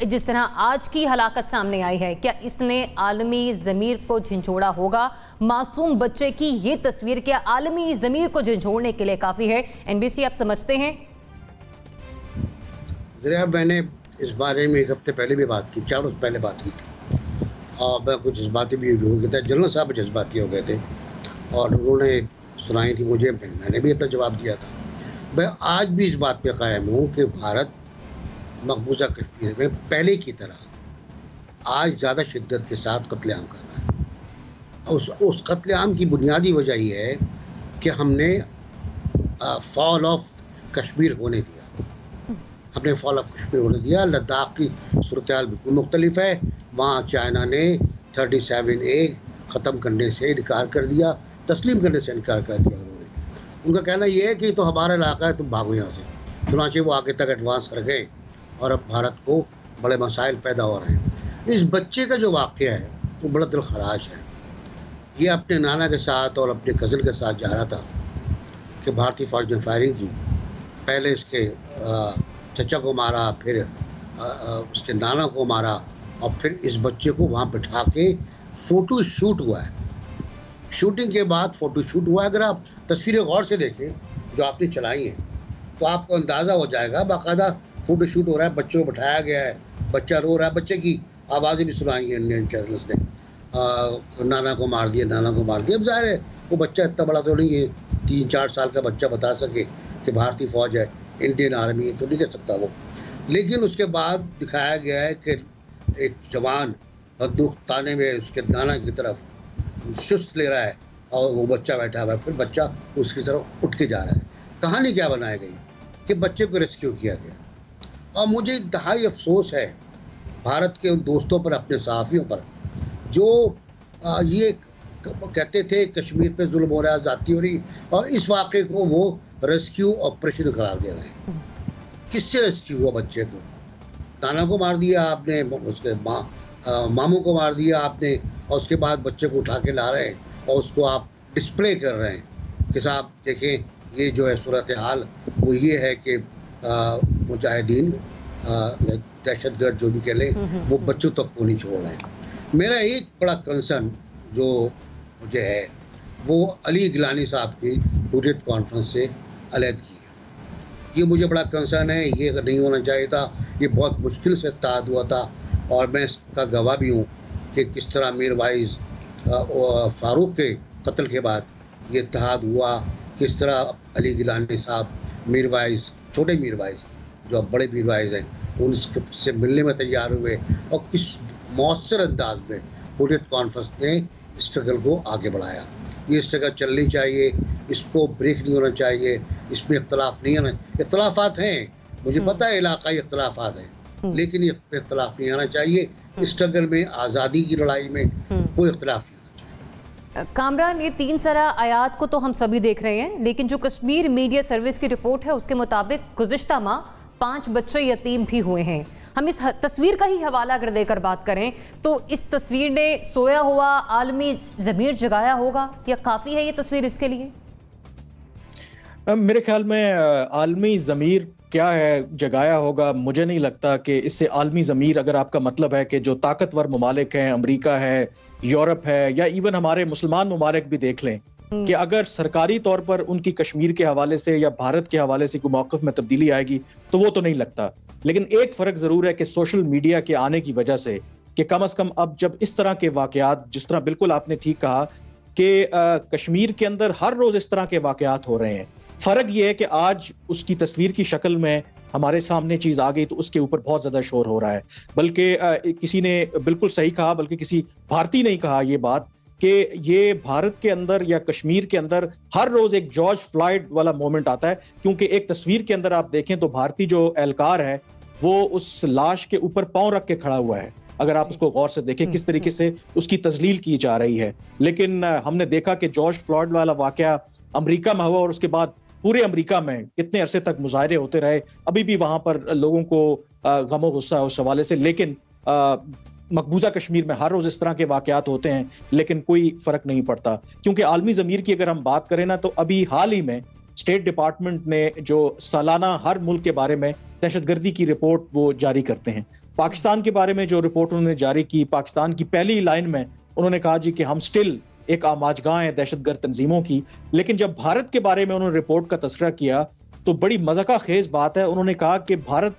जिस तरह आज की हलाकत सामने आई है, क्या इसने आलमी ज़मीर को झंझोड़ा होगा? मासूम बच्चे की ये तस्वीर क्या आलमी ज़मीर को झंझोड़ने के लिए काफ़ी है? एनबीसी आप समझते हैं? मैंने इस बारे में 1 हफ्ते पहले भी बात की, 4 रोज़ पहले बात की थी और मैं कुछ जज्बाती भी हो गए थे, जनरल साहब जज्बाती हो गए थे और उन्होंने सुनाई थी मुझे, मैंने भी अपना जवाब दिया था। मैं आज भी इस बात पे कायम हूँ कि भारत मकबूजा कश्मीर में पहले की तरह आज ज़्यादा शिद्दत के साथ कत्लेआम कर रहा है। उस कत्लेआम की बुनियादी वजह यह है कि हमने फॉल ऑफ कश्मीर होने दिया, हमने फॉल ऑफ कश्मीर होने दिया। लद्दाख की सूरत हाल बिल्कुल मुख्तलिफ है, वहाँ चाइना ने 37A ख़त्म करने से इनकार कर दिया, तस्लीम करने से इनकार कर दिया उन्होंने। उनका कहना यह है कि तो हमारा इलाका है, तुम भागो यहाँ से। चुनाचे वो आगे तक एडवांस कर गए और अब भारत को बड़े मसाइल पैदा हो रहे हैं। इस बच्चे का जो वाक़या है वो बड़ा दिलखराश है। ये अपने नाना के साथ और अपने कज़न के साथ जा रहा था कि भारतीय फ़ौज ने फायरिंग की, पहले इसके चचा को मारा, फिर उसके नाना को मारा और फिर इस बच्चे को वहाँ बिठा के फ़ोटो शूट हुआ है। शूटिंग के बाद फ़ोटो शूट हुआ है। अगर आप तस्वीरें गौर से देखें जो आपने चलाई हैं तो आपको अंदाज़ा हो जाएगा, बाकायदा फ़ोटो शूट हो रहा है, बच्चे को बिठाया गया है, बच्चा रो रहा है, बच्चे की आवाज़ें भी सुनाई हैं इंडियन चैनल्स ने, नाना को मार दिया, नाना को मार दिया। अब ज़ाहिर है वो बच्चा इतना बड़ा तो नहीं है, 3-4 साल का बच्चा बता सके कि भारतीय फ़ौज है, इंडियन आर्मी है, तो नहीं कह सकता वो। लेकिन उसके बाद दिखाया गया है कि एक जवान बंदूक ताने में उसके नाना की तरफ सुस्त ले रहा है और वो बच्चा बैठा हुआ है, फिर बच्चा उसकी तरफ उठ के जा रहा है। कहानी क्या बनाई गई कि बच्चे को रेस्क्यू किया गया। और मुझे इंतहाई अफसोस है भारत के उन दोस्तों पर, अपने सहाफ़ियों पर, जो ये कहते थे कश्मीर पे जुल्म हो रहा है, ज़्यादती हो रही, और इस वाक़े को वो रेस्क्यू ऑपरेशन करार दे रहे हैं। किससे रेस्क्यू हुआ बच्चे को? नाना को मार दिया आपने, उसके मामू को मार दिया आपने, और उसके बाद बच्चे को उठा के ला रहे हैं और उसको आप डिस्प्ले कर रहे हैं कि साहब देखें ये जो है सूरत हाल वो ये है कि मुजाहिदीन दहशतगर्द जो भी कह लें वो बच्चों तक को नहीं छोड़ रहे हैं। मेरा एक बड़ा कंसर्न जो मुझे है वो अली गिलानी साहब की हुर्रियत कॉन्फ्रेंस से अलहदगी है। ये मुझे बड़ा कंसर्न है, ये नहीं होना चाहिए था। ये बहुत मुश्किल से इत्तेहाद हुआ था और मैं इसका गवाह भी हूँ कि किस तरह मीर वाइज फारूक के कत्ल के बाद ये इत्तेहाद हुआ, किस तरह अली गिलानी साहब मीर वाइज, छोटे मीर वाइज जो अब बड़े मीर वाइज हैं, उनसे मिलने में तैयार हुए और किस मौसर अंदाज में हुर्रियत कॉन्फ्रेंस ने स्ट्रगल को आगे बढ़ाया। ये स्ट्रगल चलनी चाहिए, इसको ब्रेक नहीं होना चाहिए, इसमें इख्तलाफ नहीं होना। इख्तलाफात हैं, मुझे पता है इलाकाई इख्तलाफात हैं, लेकिन ये इख्तलाफ नहीं आना चाहिए। स्ट्रगल में, आज़ादी की लड़ाई में कोई इख्तलाफ नहीं होना चाहिए। कामरान, ये 3 साला आयात को तो हम सभी देख रहे हैं, लेकिन जो कश्मीर मीडिया सर्विस की रिपोर्ट है उसके मुताबिक गुज़िश्ता माह 5 बच्चे यतीम भी हुए हैं। हम इस तस्वीर का ही हवाला अगर देकर बात करें तो इस तस्वीर ने सोया हुआ आलमी ज़मीर जगाया होगा या काफ़ी है ये तस्वीर इसके लिए? मेरे ख्याल में आलमी ज़मीर क्या है जगाया होगा, मुझे नहीं लगता कि इससे आलमी ज़मीर, अगर आपका मतलब है कि जो ताकतवर ममालिक हैं, अमेरिका है, यूरोप है, या इवन हमारे मुसलमान ममालिक भी देख लें कि अगर सरकारी तौर पर उनकी कश्मीर के हवाले से या भारत के हवाले से कोई मौक़िफ़ में तब्दीली आएगी तो वो तो नहीं लगता। लेकिन एक फ़र्क ज़रूर है कि सोशल मीडिया के आने की वजह से कि कम अज़ कम अब जब इस तरह के वाक़यात, जिस तरह बिल्कुल आपने ठीक कहा कि कश्मीर के अंदर हर रोज़ इस तरह के वाक़यात हो रहे हैं, फ़र्क ये है कि आज उसकी तस्वीर की शक्ल में हमारे सामने चीज़ आ गई तो उसके ऊपर बहुत ज़्यादा शोर हो रहा है। बल्कि किसी ने बिल्कुल सही कहा, बल्कि किसी भारतीय ने कहा ये बात कि ये भारत के अंदर या कश्मीर के अंदर हर रोज़ एक जॉर्ज फ्लॉयड वाला मोमेंट आता है, क्योंकि एक तस्वीर के अंदर आप देखें तो भारतीय जो एहलकार है वो उस लाश के ऊपर पाँव रख के खड़ा हुआ है। अगर आप उसको गौर से देखें किस तरीके से उसकी तजलील की जा रही है। लेकिन हमने देखा कि जॉर्ज फ्लॉयड वाला वाकया अमेरिका में हुआ और उसके बाद पूरे अमेरिका में कितने अरसे तक मुजाहरे होते रहे, अभी भी वहां पर लोगों को गमो गुस्सा है उस हवाले से। लेकिन मकबूजा कश्मीर में हर रोज इस तरह के वाकयात होते हैं लेकिन कोई फर्क नहीं पड़ता, क्योंकि आलमी ज़मीर की अगर हम बात करें ना तो अभी हाल ही में स्टेट डिपार्टमेंट ने जो सालाना हर मुल्क के बारे में दहशतगर्दी की रिपोर्ट वो जारी करते हैं। पाकिस्तान के बारे में जो रिपोर्ट उन्होंने जारी की, पाकिस्तान की पहली लाइन में उन्होंने कहा जी कि हम स्टिल एक आमाजगाह है दहशतगर्द तंजीमों की। लेकिन जब भारत के बारे में उन्होंने रिपोर्ट का तस्करा किया तो बड़ी मज़ाक़ा खेज बात है, उन्होंने कहा कि भारत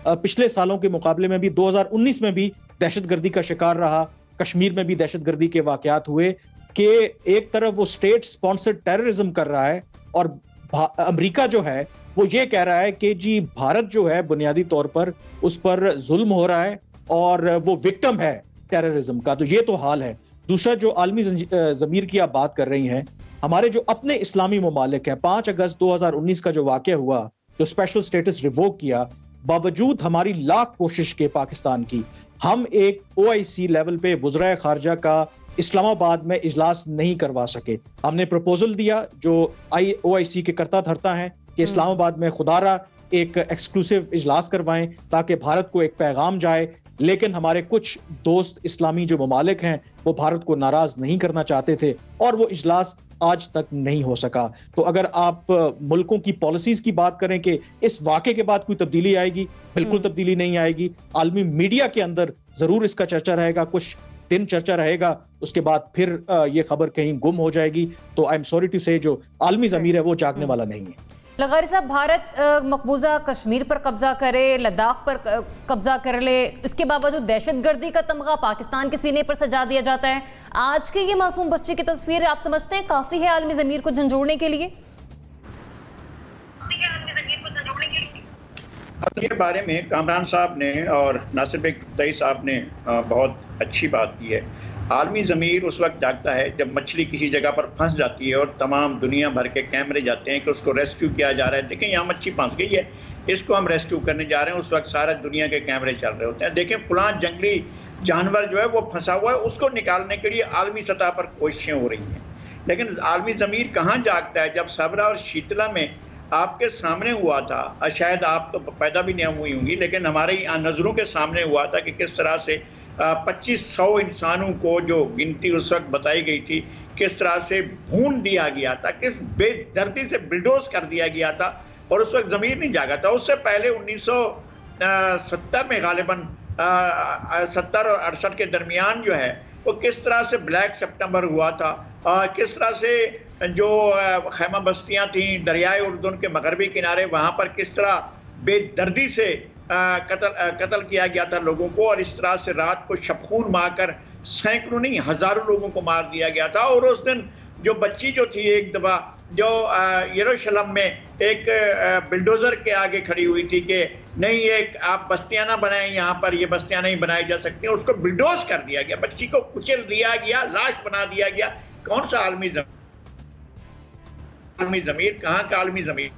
पिछले सालों के मुकाबले में भी 2019 में भी दहशतगर्दी का शिकार रहा, कश्मीर में भी दहशतगर्दी के वाकयात हुए, कि एक तरफ वो स्टेट स्पॉन्सर्ड टेररिज्म कर रहा है और अमेरिका जो है वो ये कह रहा है कि जी भारत जो है बुनियादी तौर पर उस पर जुल्म हो रहा है और वो विक्टिम है टेररिज्म का। तो ये तो हाल है। दूसरा जो आलमी ज़मीर की आप बात कर रही हैं, हमारे जो अपने इस्लामी ममालिक हैं, 5 अगस्त 2019 का जो वाक़या हुआ, जो स्पेशल स्टेटस रिवोक किया, बावजूद हमारी लाख कोशिश के पाकिस्तान की, हम एक OIC लेवल पे वज़राए खारजा का इस्लामाबाद में इजलास नहीं करवा सके। हमने प्रपोजल दिया जो OIC के करता धरता है कि इस्लामाबाद में खुदारा एक एक्सक्लूसिव इजलास करवाएं ताकि भारत को एक पैगाम जाए, लेकिन हमारे कुछ दोस्त इस्लामी जो ममालिक हैं वो भारत को नाराज नहीं करना चाहते थे और वो इजलास आज तक नहीं हो सका। तो अगर आप मुल्कों की पॉलिसीज की बात करें कि इस वाक़े के बाद कोई तब्दीली आएगी, बिल्कुल तब्दीली नहीं आएगी। आलमी मीडिया के अंदर जरूर इसका चर्चा रहेगा, कुछ दिन चर्चा रहेगा, उसके बाद फिर ये खबर कहीं गुम हो जाएगी। तो आई एम सॉरी टू से जो आलमी ज़मीर है वो जागने वाला नहीं है। लगारी साहब, भारत मकबूजा कश्मीर पर कब्जा करे, लद्दाख पर कब्जा कर ले, इसके बावजूद दहशतगर्दी का तमगा पाकिस्तान के सीने पर सजा दिया जाता है। आज के ये मासूम बच्चे की तस्वीर आप समझते हैं काफी है आलमी ज़मीर को झंझोड़ने के लिए? के बारे में कामरान साहब ने और नासिर बेग चुगताई साहब ने बहुत अच्छी बात की है। आलमी ज़मीर उस वक्त जागता है जब मछली किसी जगह पर फंस जाती है और तमाम दुनिया भर के कैमरे जाते हैं कि उसको रेस्क्यू किया जा रहा है। देखें यहाँ मच्छी फंस गई है, इसको हम रेस्क्यू करने जा रहे हैं। उस वक्त सारा दुनिया के कैमरे चल रहे होते हैं। देखें फलां जंगली जानवर जो है वो फंसा हुआ है, उसको निकालने के लिए आलमी सतह पर कोशिशें हो रही हैं। लेकिन आलमी ज़मीर कहाँ जागता है जब सबरा और शीतला में आपके सामने हुआ था, शायद आप तो पैदा भी नहीं हुई होंगी, लेकिन हमारे नज़रों के सामने हुआ था कि किस तरह से 2500 इंसानों को जो गिनती उस वक्त बताई गई थी, किस तरह से भून दिया गया था, किस बेदर्दी से बिल्डोज कर दिया गया था, और उस वक्त ज़मीर नहीं जागा था। उससे पहले 1970 में गालिबन 70 और 68 के दरमियान जो है वो किस तरह से ब्लैक सितंबर हुआ था, किस तरह से जो खैमा बस्तियां थी दरियाए उर्दुन के मगरबी किनारे, वहाँ पर किस तरह बेदर्दी से कत्ल किया गया था लोगों को, और इस तरह से रात को शबखून मारकर सैकड़ों नहीं हज़ारों लोगों को मार दिया गया था। और उस दिन जो बच्ची जो थी एक दफ़ा जो यरूशलेम में एक बिल्डोज़र के आगे खड़ी हुई थी कि नहीं ये आप बस्तियां ना बनाएं, यहाँ पर ये बस्तियां नहीं बनाई जा सकती, उसको बिल्डोज कर दिया गया, बच्ची को कुचल दिया गया, लाश बना दिया गया। कौन सा आलमी ज़मीर, कहाँ का आलमी ज़मीर?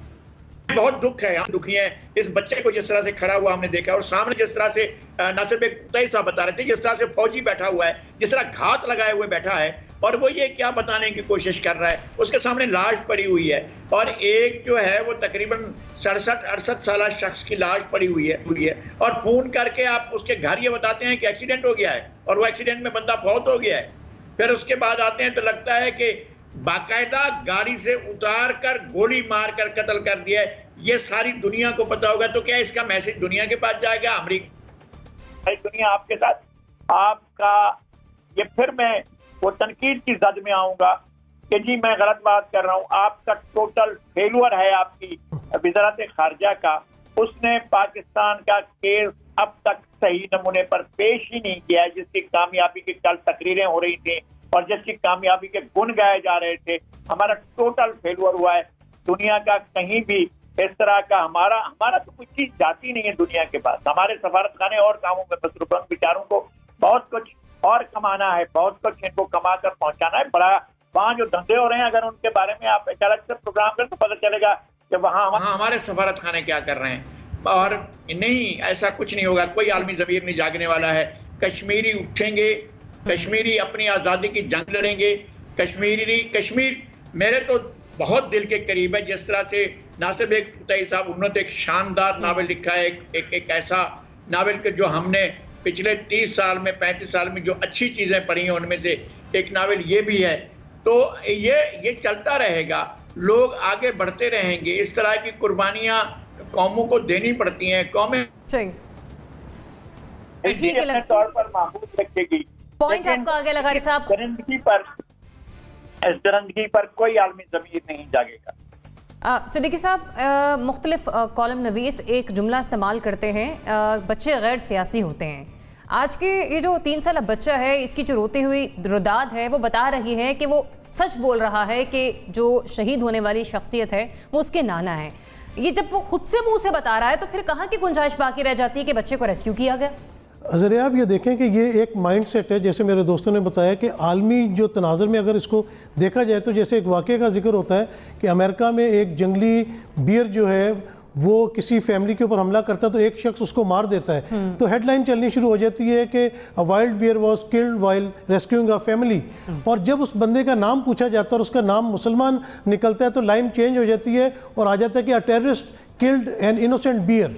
बहुत दुख है, हम दुखी हैं इस बच्चे को जिस तरह से खड़ा हुआ हमने देखा, और सामने जिस तरह से नासिर बेग कुतई साहब बता रहे थे, जिस तरह से फौजी बैठा हुआ है, जिस तरह घात लगाए हुए बैठा है, और वो ये क्या बताने की कोशिश कर रहा है, उसके सामने लाश पड़ी हुई है, और एक जो है वो तकरीबन 67-68 साल शख्स की लाश पड़ी हुई है, और फोन करके आप उसके घर ये बताते हैं कि एक्सीडेंट हो गया है, और वो एक्सीडेंट में बंदा फौत हो गया है। फिर उसके बाद आते हैं तो लगता है कि बाकायदा गाड़ी से उतार कर गोली मार कर कत्ल कर दिया है। ये सारी दुनिया को पता होगा, तो क्या इसका मैसेज दुनिया के पास जाएगा? अमेरिका दुनिया आपके साथ आपका ये, फिर मैं वो तनकीद की जद में आऊंगा कि जी मैं गलत बात कर रहा हूँ, आपका टोटल फेलुअर है आपकी वज़ारत खारजा का। उसने पाकिस्तान का केस अब तक सही नमूने पर पेश ही नहीं किया है, जिसकी कामयाबी की कल तकरीरें हो रही थी और जिसकी कामयाबी के गुण गाए जा रहे थे। हमारा टोटल फेलुअर हुआ है। दुनिया का कहीं भी इस तरह का हमारा तो कुछ चीज जाती नहीं है दुनिया के पास। हमारे सफारत खाने और कामों में मसरूफ हैं, बेचारों को बहुत कुछ और कमाना है, बहुत कुछ इनको कमा कर पहुंचाना है। बड़ा वहाँ जो धंधे हो रहे हैं, अगर उनके बारे में आप अलग से प्रोग्राम करें तो पता चलेगा कि वहाँ हमारे सफारत खाने क्या कर रहे हैं। और नहीं, ऐसा कुछ नहीं होगा, कोई आलमी ज़मीर नहीं जागने वाला है। कश्मीरी उठेंगे, कश्मीरी अपनी आज़ादी की जंग लड़ेंगे। कश्मीर मेरे तो बहुत दिल के करीब है। जिस तरह से नासिर बेग कुतई साहब, उन्होंने एक शानदार नावल लिखा है, एक ऐसा नावल के जो हमने पिछले 30 साल में 35 साल में जो अच्छी चीज़ें पढ़ी हैं उनमें से एक नावल ये भी है। तो ये चलता रहेगा, लोग आगे बढ़ते रहेंगे। इस तरह की कुर्बानियाँ कौमों को देनी पड़ती हैं। कौमें अपने तौर पर महफूज रखेगी। पॉइंट आपका आगे लगा रही साहब, दरंदगी पर कोई आलमी ज़मीर नहीं जागेगा। सिद्दीकी साहब, मुख्तलिफ कॉलम नवीस एक जुमला इस्तेमाल करते हैं, बच्चे गैर सियासी होते हैं। आज के ये जो 3 साल बच्चा है, इसकी जो रोती हुई रुदाद है, वो बता रही है कि वो सच बोल रहा है कि जो शहीद होने वाली शख्सियत है वो उसके नाना है। ये जब वो खुद से मुंह से बता रहा है तो फिर कहाँ की गुंजाइश बाकी रह जाती है कि बच्चे को रेस्क्यू किया गया? ज़रिए आप ये देखें कि ये एक माइंड सेट है। जैसे मेरे दोस्तों ने बताया कि आलमी जो तनाज़र में अगर इसको देखा जाए तो जैसे एक वाक़े का जिक्र होता है कि अमेरिका में एक जंगली बियर जो है वो किसी फैमिली के ऊपर हमला करता है तो एक शख्स उसको मार देता है, तो हेडलाइन चलनी शुरू हो जाती है कि a wild bear was killed while rescuing a family. और जब उस बंदे का नाम पूछा जाता है और उसका नाम मुसलमान निकलता है तो लाइन चेंज हो जाती है और आ जाता है कि a terrorist killed an innocent bear.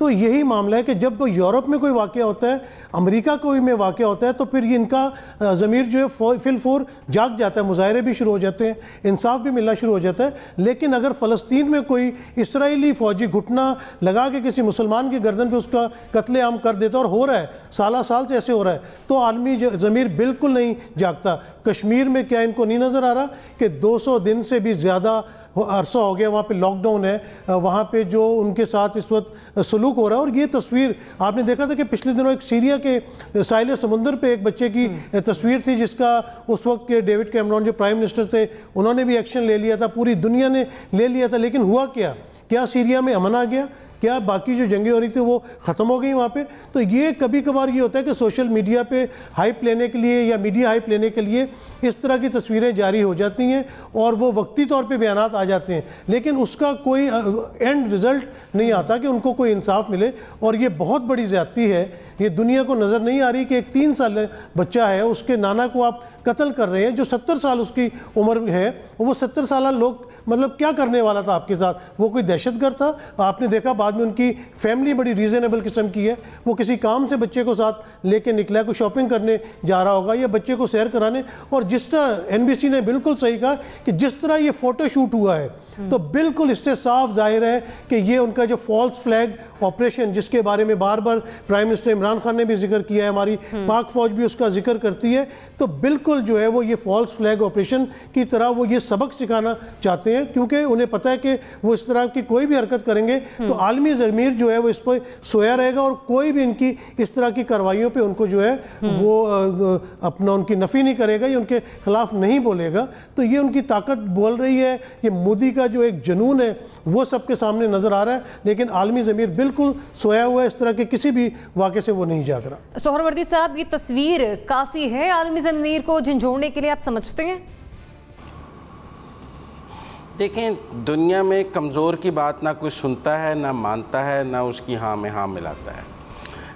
तो यही मामला है कि जब यूरोप में कोई वाक़या होता है, अमेरिका कोई में वाक़या होता है, तो फिर ये इनका ज़मीर जो है फिलफोर जाग जाता है, मुजाहरे भी शुरू हो जाते हैं, इंसाफ भी मिलना शुरू हो जाता है। लेकिन अगर फ़लस्तीन में कोई इसराइली फ़ौजी घुटना लगा के किसी मुसलमान की गर्दन पे उसका कत्लेआम कर देता और हो रहा है, साल से ऐसे हो रहा है, तो आलमी ज़मीर बिल्कुल नहीं जागता। कश्मीर में क्या इनको नहीं नज़र आ रहा कि 200 दिन से भी ज़्यादा अरसा हो गया वहाँ पे लॉकडाउन है, वहाँ पे जो उनके साथ इस वक्त सलूक हो रहा है। और ये तस्वीर आपने देखा था कि पिछले दिनों एक सीरिया के साहिल समुंदर पे एक बच्चे की तस्वीर थी जिसका उस वक्त के डेविड कैमरॉन जो प्राइम मिनिस्टर थे उन्होंने भी एक्शन ले लिया था, पूरी दुनिया ने ले लिया था। लेकिन हुआ क्या सीरिया में अमन आ गया? क्या बाकी जो जंगें हो रही थी वो ख़त्म हो गई वहाँ पे? तो ये कभी कभार ये होता है कि सोशल मीडिया पे हाइप लेने के लिए या मीडिया हाइप लेने के लिए इस तरह की तस्वीरें जारी हो जाती हैं और वो वक्ती तौर पे बयानात आ जाते हैं, लेकिन उसका कोई एंड रिज़ल्ट नहीं आता कि उनको कोई इंसाफ मिले। और ये बहुत बड़ी ज़्यादती है, ये दुनिया को नज़र नहीं आ रही कि एक 3 साल बच्चा है, उसके नाना को आप कत्ल कर रहे हैं, जो 70 साल उसकी उम्र है। वो 70 साल लोग मतलब क्या करने वाला था आपके साथ? वो कोई दहशतगर्द था? आपने देखा बाद में उनकी फैमिली बड़ी रीज़नेबल किस्म की है, वो किसी काम से बच्चे को साथ लेके निकला है, कोई शॉपिंग करने जा रहा होगा या बच्चे को सैर कराने। और जिस तरह NBC ने बिल्कुल सही कहा कि जिस तरह ये फ़ोटो शूट हुआ है, तो बिल्कुल इससे साफ जाहिर है कि ये उनका जो फॉल्स फ्लैग ऑपरेशन, जिसके बारे में बार बार प्राइम मिनिस्टर इमरान खान ने भी जिक्र किया है, हमारी पाक फौज भी उसका जिक्र करती है, तो बिल्कुल जो है वो ये फॉल्स फ्लैग ऑपरेशन की तरह वो ये सबक सिखाना चाहते हैं, क्योंकि उन्हें पता है कि वो इस तरह की कोई भी हरकत करेंगे तो आलमी ज़मीर जो है वो इस पर सोया रहेगा और कोई भी इनकी इस तरह की कार्रवाइयों पे उनको जो है वो अपना उनकी नफ़ी नहीं करेगा या उनके खिलाफ नहीं बोलेगा। तो ये उनकी ताकत बोल रही है, ये मोदी का जो एक जुनून है वो सबके सामने नज़र आ रहा है, लेकिन आलमी ज़मीर बिल्कुल सोया हुआ है, इस तरह के किसी भी वाक़े से वो नहीं जाग रहा। सोहरावर्दी साहब, ये तस्वीर काफ़ी है आलमी ज़मीर को झंझोड़ने के लिए, आप समझते हैं? देखें, दुनिया में कमज़ोर की बात ना कोई सुनता है, ना मानता है, ना उसकी हाँ में हाँ मिलाता है।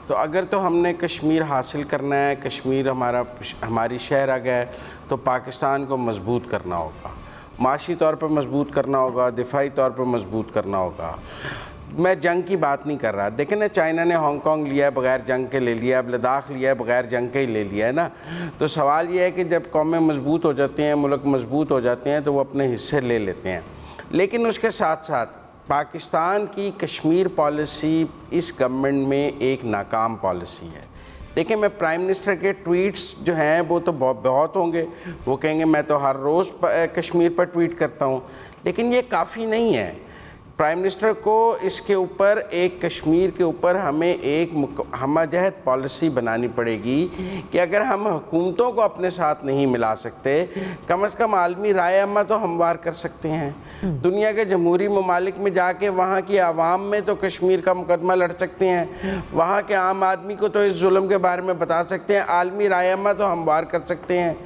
तो अगर तो हमने कश्मीर हासिल करना है, कश्मीर हमारी शहरग है, तो पाकिस्तान को मजबूत करना होगा, माशी तौर पर मजबूत करना होगा, दिफाई तौर पर मजबूत करना होगा। मैं जंग की बात नहीं कर रहा। देखें ना, चाइना ने हांगकांग लिया है बग़ैर जंग के ले लिया, अब लद्दाख लिया है बग़ैर जंग के ही ले लिया है ना। तो सवाल ये है कि जब कौमें मजबूत हो जाती हैं, मुल्क मजबूत हो जाते हैं, तो वो अपने हिस्से ले लेते हैं। लेकिन उसके साथ साथ पाकिस्तान की कश्मीर पॉलिसी इस गवर्नमेंट में एक नाकाम पॉलिसी है। देखिए, मैं प्राइम मिनिस्टर के ट्वीट्स जो हैं वो तो बहुत होंगे, वो कहेंगे मैं तो हर रोज़ कश्मीर पर ट्वीट करता हूँ, लेकिन ये काफ़ी नहीं है। प्राइम मिनिस्टर को इसके ऊपर, एक कश्मीर के ऊपर हमें एक हमजहत पॉलिसी बनानी पड़ेगी कि अगर हम हुकूमतों को अपने साथ नहीं मिला सकते, कम से कम आलमी राय अम्मा तो हमवार कर सकते हैं। दुनिया के जमहूरी ममालिक में जाके वहाँ की आवाम में तो कश्मीर का मुकदमा लड़ सकते हैं, वहाँ के आम आदमी को तो इस जुल्म के बारे में बता सकते हैं, आलमी राय अम्मा तो हमवार कर सकते हैं,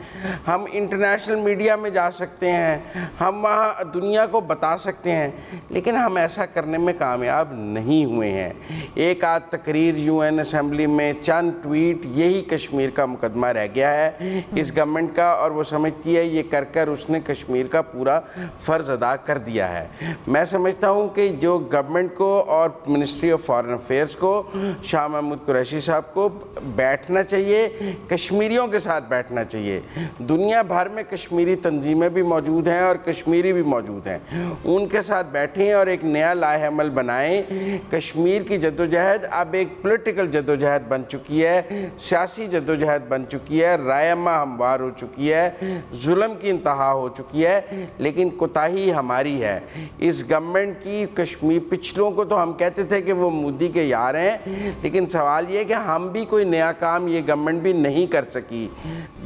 हम इंटरनेशनल मीडिया में जा सकते हैं, हम वहाँ दुनिया को बता सकते हैं, लेकिन हम ऐसा करने में कामयाब नहीं हुए हैं। एक आध तकरीर UN असेंबली में, चंद ट्वीट, यही कश्मीर का मुकदमा रह गया है इस गवर्नमेंट का, और वो समझती है ये कर कर उसने कश्मीर का पूरा फ़र्ज़ अदा कर दिया है। मैं समझता हूँ कि जो गवर्नमेंट को और मिनिस्ट्री ऑफ फॉरेन अफेयर्स को, शाह महमूद कुरैशी साहब को बैठना चाहिए, कश्मीरियों के साथ बैठना चाहिए। दुनिया भर में कश्मीरी तंजीमें भी मौजूद हैं और कश्मीरी भी मौजूद हैं, उनके साथ बैठें और एक नया लाहेअमल बनाएं। कश्मीर की जद्दोजहद अब एक पॉलिटिकल जद्दोजहद बन चुकी है, सियासी जद्दोजहद बन चुकी है, रायमा हमवार हो चुकी है, जुल्म की इंतहा हो चुकी है, लेकिन कोताही हमारी है इस गवर्नमेंट की। कश्मीर, पिछलों को तो हम कहते थे कि वो मोदी के यार हैं, लेकिन सवाल ये है कि हम भी कोई नया काम ये गवर्नमेंट भी नहीं कर सकी,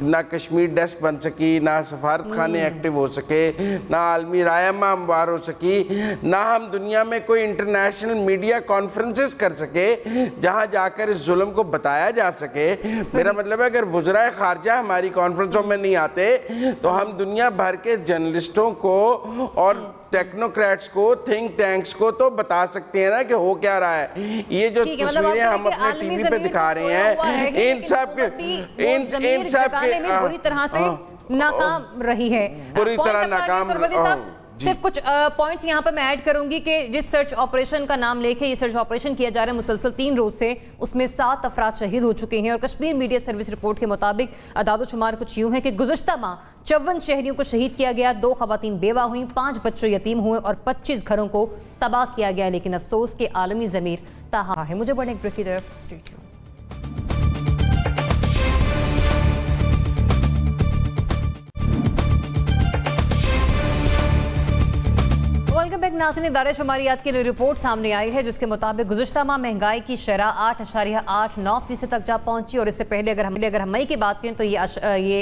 ना कश्मीर डेस्क बन सकी, ना सफारत खाने एक्टिव हो सके, ना आलमी रायमा हमवार हो सकी, ना हम दुनिया में कोई इंटरनेशनल मीडिया कॉन्फ्रेंसेस कर सके जहां जाकर इस जुल्म को बताया जा सके। मेरा मतलब है, अगर वज़राए ख़ारजा हमारी कॉन्फ्रेंसों में नहीं आते तो हम दुनिया भर के जर्नलिस्टों को और टेक्नोक्रेट्स को, थिंक टैंक्स को तो बता सकते हैं ना कि हो क्या रहा है। ये जो तस्वीरें हम अपने टीवी पे दिखा रहे हैं, इन सब के बुरी तरह से नाकाम रही है, बुरी तरह नाकाम। सिर्फ कुछ पॉइंट्स यहाँ पर मैं ऐड करूंगी कि जिस सर्च ऑपरेशन का नाम लेके ये सर्च ऑपरेशन किया जा रहा है मुसलसल 3 रोज से, उसमें 7 अफराद शहीद हो चुके हैं। और कश्मीर मीडिया सर्विस रिपोर्ट के मुताबिक अदाद-ओ-शुमार कुछ यूं है कि गुज़श्ता माह 54 शहरियों को शहीद किया गया, 2 खवातीन बेवा हुई, 5 बच्चे यतीम हुए और 25 घरों को तबाह किया गया। लेकिन अफसोस के आलमी ज़मीर तहा है। मुझे बड़े एक ब्रेक की तरफ स्ट्रीट व्यू। Welcome back. नाज़रीन, दायरा-ए-शुमारियात की रिपोर्ट सामने आई है जिसके मुताबिक गुज़िश्ता माह महंगाई की शरह 8.89% तक जा पहुंची और इससे पहले अगर हम मई की बात करें तो ये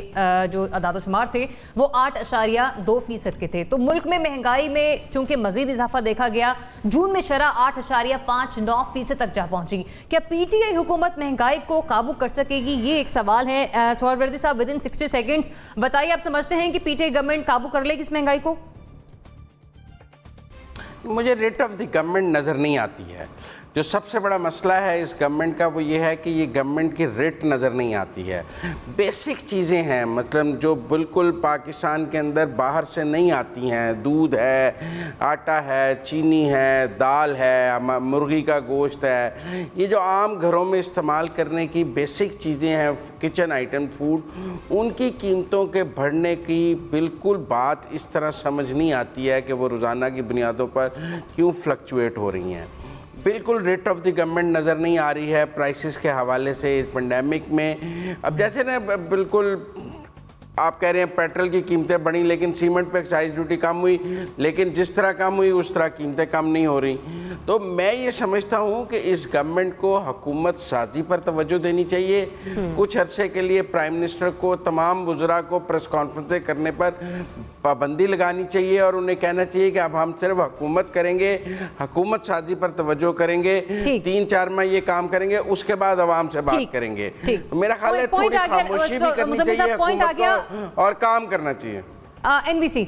जो अदाद-ओ-शुमार थे वो 8.2% के थे। तो मुल्क में महंगाई में चूंकि मजीद इजाफा देखा गया, जून में शरह 8.59% तक जा पहुंची। क्या PTI हुकूमत महंगाई को काबू कर सकेगी, ये एक सवाल है। सोहरावर्दी साहब, विद इन 60 सेकेंड्स बताइए, आप समझते हैं कि PTI गवर्नमेंट काबू कर लेगी इस महंगाई को? मुझे रेट ऑफ द गवर्नमेंट नज़र नहीं आती है। जो सबसे बड़ा मसला है इस गवर्नमेंट का वो ये है कि ये गवर्नमेंट की रेट नज़र नहीं आती है। बेसिक चीज़ें हैं, मतलब जो बिल्कुल पाकिस्तान के अंदर बाहर से नहीं आती हैं, दूध है, आटा है, चीनी है, दाल है, मुर्गी का गोश्त है, ये जो आम घरों में इस्तेमाल करने की बेसिक चीज़ें हैं, किचन आइटम फूड, उनकी कीमतों के बढ़ने की बिल्कुल बात इस तरह समझ नहीं आती है कि वो रोज़ाना की बुनियादों पर क्यों फ्लक्चुएट हो रही हैं। बिल्कुल रेट ऑफ द गवर्नमेंट नज़र नहीं आ रही है प्राइसेस के हवाले से इस पेंडेमिक में। अब जैसे ना बिल्कुल आप कह रहे हैं पेट्रोल की कीमतें बढ़ी लेकिन सीमेंट पे एक्साइज ड्यूटी कम हुई, लेकिन जिस तरह कम हुई उस तरह कीमतें कम नहीं हो रही। तो मैं ये समझता हूँ कि इस गवर्नमेंट को हुकूमत साजी पर तवज्जो देनी चाहिए। कुछ अरसे के लिए प्राइम मिनिस्टर को, तमाम वज़रा को प्रेस कॉन्फ्रेंसें करने पर पाबंदी लगानी चाहिए और उन्हें कहना चाहिए कि अब हम सिर्फ हुकूमत करेंगे, हुकूमत साजी पर तवज्जो करेंगे, 3-4 माह ये काम करेंगे, उसके बाद आवाम से बात करेंगे। तो मेरा ख्याल है थोड़ी खामोशी भी करनी चाहिए हुकूमत को और काम करना चाहिए। NBC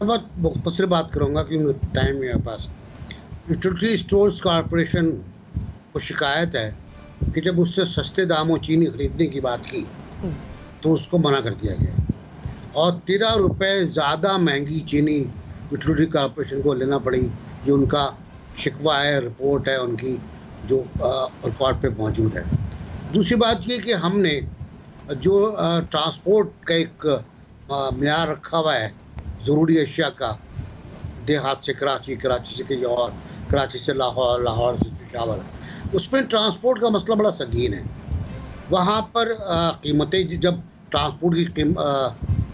बहुत मुख्तसर बात करूंगा क्योंकि टाइम नहीं है मेरे पास। यूटिलिटी स्टोर्स कॉरपोरेशन को शिकायत है कि जब उसने सस्ते दामों चीनी खरीदने की बात की तो उसको मना कर दिया गया और 13 रुपये ज़्यादा महंगी चीनी यूटिलिटी कॉरपोरेशन को लेना पड़ी, जो उनका शिकवा है, रिपोर्ट है उनकी जो रिकॉर्ड पे मौजूद है। दूसरी बात ये कि हमने जो ट्रांसपोर्ट का एक म्यार रखा हुआ है ज़रूरी अशिया का, देहात से कराची, कराची से कहीं और, कराची से लाहौर, लाहौर से पेशावर, उसमें ट्रांसपोर्ट का मसला बड़ा संगीन है। वहाँ पर कीमतें, जब ट्रांसपोर्ट की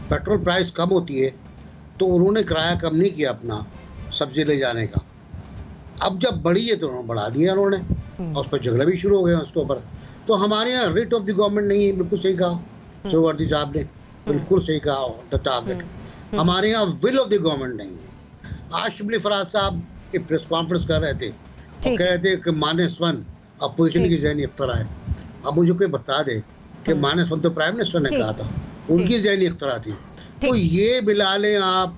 पेट्रोल प्राइस कम होती है तो उन्होंने किराया कम नहीं किया अपना सब्जी ले जाने का। अब जब बढ़ी है तो उन्होंने बढ़ा दिया उन्होंने, और उस पर झगड़ा भी शुरू हो गया उसके ऊपर। तो हमारे यहाँ रेट ऑफ द गवर्नमेंट नहीं है, बिल्कुल सही कहा सोहरावर्दी साहब ने, बिल्कुल सही कहा द टारगेट। हमारे यहाँ विल ऑफ द गवर्नमेंट नहीं है। आज शिबली फराज साहब एक प्रेस कॉन्फ्रेंस कर रहे थे और कह रहे थे कि -1 अपोजिशन की ज़हनी इख्तरा है। अब मुझे कोई बता दे कि -1 तो प्राइम मिनिस्टर ने कहा था, उनकी ज़हनी इख्तरा थी। तो ये मिला लें आप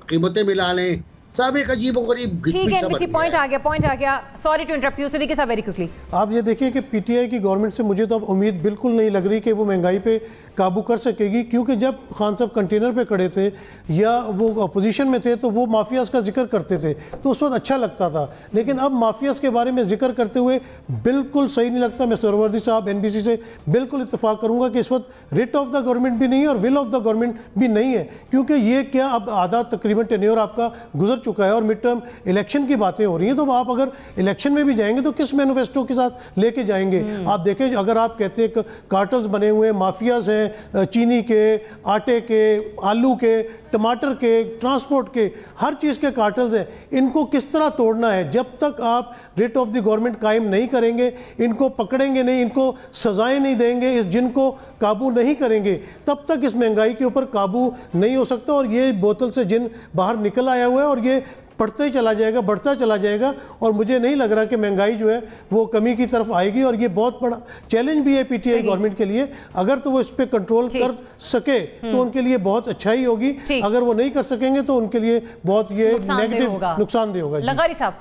कीमतें मिला लें, सब एक अजीब और गरीब। ठीक है, पॉइंट आ गया। Sorry to interrupt you, Siddiqui साहब वेरी क्विकली। आप ये देखिए कि PTI की गवर्नमेंट से मुझे तो अब उम्मीद बिल्कुल नहीं लग रही कि वो महंगाई पे काबू कर सकेगी, क्योंकि जब खान साहब कंटेनर पे खड़े थे या वो अपोजिशन में थे तो वो माफियाज़ का जिक्र करते थे तो उस वक्त अच्छा लगता था, लेकिन अब माफियाज़ के बारे में जिक्र करते हुए बिल्कुल सही नहीं लगता। मैं सोहरावर्दी साहब NBC से बिल्कुल इत्तेफाक करूँगा कि इस वक्त रेट ऑफ द गवर्नमेंट भी नहीं है और विल ऑफ द गवर्नमेंट भी नहीं है, क्योंकि ये क्या अब आधा तकरीबन टेन्योर आपका गुजर चुका है और मिड टर्म इलेक्शन की बातें हो रही हैं। तो आप अगर इलेक्शन में भी जाएंगे तो किस मैनिफेस्टो के साथ लेके जाएंगे? आप देखें, अगर आप कहते हैं कार्टल्स बने हुए हैं, माफियाज़ हैं, चीनी के, आटे के, आलू के, टमाटर के, ट्रांसपोर्ट के, हर चीज़ के कार्टल्स हैं, इनको किस तरह तोड़ना है? जब तक आप रेट ऑफ द गवर्नमेंट कायम नहीं करेंगे, इनको पकड़ेंगे नहीं, इनको सजाएं नहीं देंगे, इस जिनको काबू नहीं करेंगे, तब तक इस महंगाई के ऊपर काबू नहीं हो सकता। और ये बोतल से जिन बाहर निकल आया हुआ है और ये बढ़ता ही चला जाएगा, बढ़ता चला जाएगा, और मुझे नहीं लग रहा कि महंगाई जो है वो कमी की तरफ आएगी। और ये बहुत बड़ा चैलेंज भी है PTI गवर्नमेंट के लिए। अगर तो वो इस पर कंट्रोल कर सके तो उनके लिए बहुत अच्छा ही होगी, अगर वो नहीं कर सकेंगे तो उनके लिए बहुत ये नेगेटिव नुकसानदेह होगा। लगारी साहब।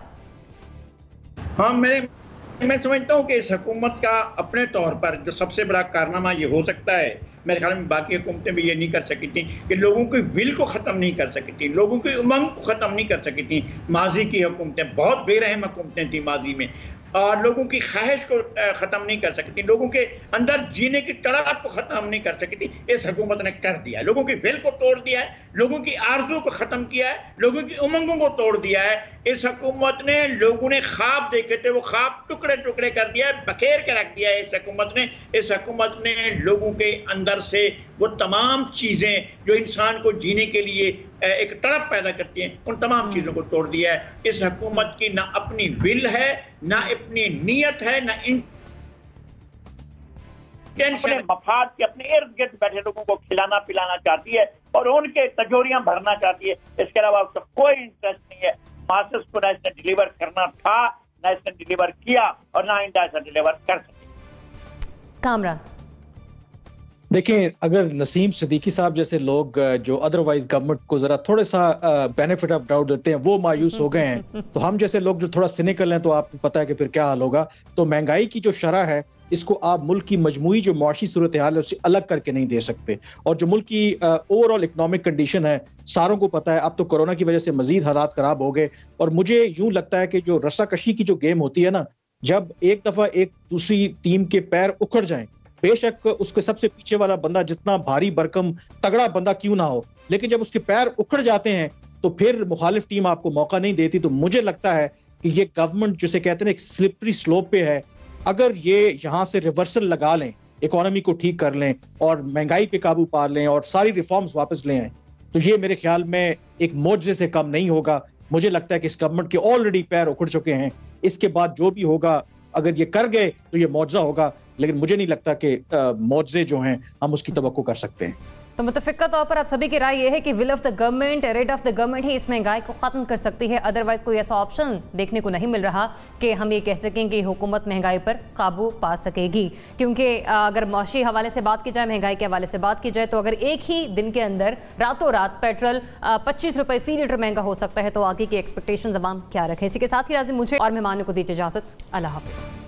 हाँ, मैं समझता हूँ कि इस हुकूमत का अपने तौर पर जो सबसे बड़ा कारनामा ये हो सकता है, मेरे ख्याल में बाकी हुकूमतें भी ये नहीं कर सकी थी कि लोगों की विल को ख़त्म नहीं कर सकी थी, लोगों की उमंग को ख़त्म नहीं कर सकी थी। माजी की हुकूमतें बहुत बेरहम हुकूमतें थी माजी में, और लोगों की ख्वाहिश को ख़त्म नहीं कर सकी थी, लोगों के अंदर जीने की तड़प को ख़त्म नहीं कर सकी थी। इस हुकूमत ने कर दिया, लोगों की विल को तोड़ दिया है, लोगों की आरज़ू को ख़त्म किया है, लोगों की उमंगों को तोड़ दिया है। इस हुकूमत ने, लोगों ने ख्वाब देखे थे, वो ख्वाब टुकड़े टुकड़े कर दिया है, बखेर के रख दिया है इस हुकूमत ने लोगों के अंदर से वो तमाम चीज़ें जो इंसान को जीने के लिए एक तड़प पैदा करती हैं, उन तमाम चीज़ों को तोड़ दिया है। इस हुकूमत की ना अपनी विल है, ना अपनी नीयत है, ना अपने मफाद के अपने इर्द गिर्द बैठे लोगों को खिलाना पिलाना चाहती है और उनके तजोरियां भरना चाहती है। इसके अलावा उसका कोई इंटरेस्ट नहीं है। मास्टर्स को ना इसने डिलीवर करना था, ना इसने डिलीवर किया और ना आइंदा ऐसा डिलीवर कर सके। कामरान, देखिए, अगर नसीम सिद्दीकी साहब जैसे लोग जो अदरवाइज गवर्नमेंट को जरा थोड़े सा बेनिफिट ऑफ डाउट देते हैं वो मायूस हो गए हैं, तो हम जैसे लोग जो थोड़ा सिनिकल हैं तो आपको पता है कि फिर क्या हाल होगा। तो महंगाई की जो शरह है, इसको आप मुल्क की मजमूई जो मुआशी सूरत हाल है उससे अलग करके नहीं दे सकते। और जो मुल्क की ओवरऑल इकोनॉमिक कंडीशन है, सारों को पता है, अब तो कोरोना की वजह से मजीद हालात खराब हो गए। और मुझे यूं लगता है कि जो रस्साकशी की जो गेम होती है ना, जब एक दफा एक दूसरी टीम के पैर उखड़ जाएं, बेशक उसके सबसे पीछे वाला बंदा जितना भारी भरकम तगड़ा बंदा क्यों ना हो, लेकिन जब उसके पैर उखड़ जाते हैं तो फिर मुखालिफ टीम आपको मौका नहीं देती। तो मुझे लगता है कि ये गवर्नमेंट जिसे कहते हैं एक स्लिपरी स्लोप पे है। अगर ये यहां से रिवर्सल लगा लें, इकोनॉमी को ठीक कर लें और महंगाई पे काबू पा लें और सारी रिफॉर्म्स वापस ले आएं, तो ये मेरे ख्याल में एक मौजज़े से कम नहीं होगा। मुझे लगता है कि इस गवर्नमेंट के ऑलरेडी पैर उखड़ चुके हैं। इसके बाद जो भी होगा, अगर ये कर गए तो ये मौजज़ा होगा, लेकिन मुझे नहीं लगता कि मौजज़े जो हैं हम उसकी तवक्को कर सकते हैं। तो मुतफ़िक़ा तौर पर आप सभी की राय ये है कि will of the government, rate of the government ही इस महंगाई को ख़त्म कर सकती है। अदरवाइज कोई ऐसा ऑप्शन देखने को नहीं मिल रहा कि हम ये कह सकें कि हुकूमत महंगाई पर काबू पा सकेगी। क्योंकि अगर मौशी हवाले से बात की जाए, महंगाई के हवाले से बात की जाए, तो अगर एक ही दिन के अंदर रातों रात पेट्रोल 25 रुपये फी लीटर महंगा हो सकता है, तो आगे की एक्सपेक्टेशन अब हम क्या रखें। इसी के साथ ही लाजिम मुझे और मेहमानों को दीजिए इजाज़त। अल्लाह हाफ़िज़।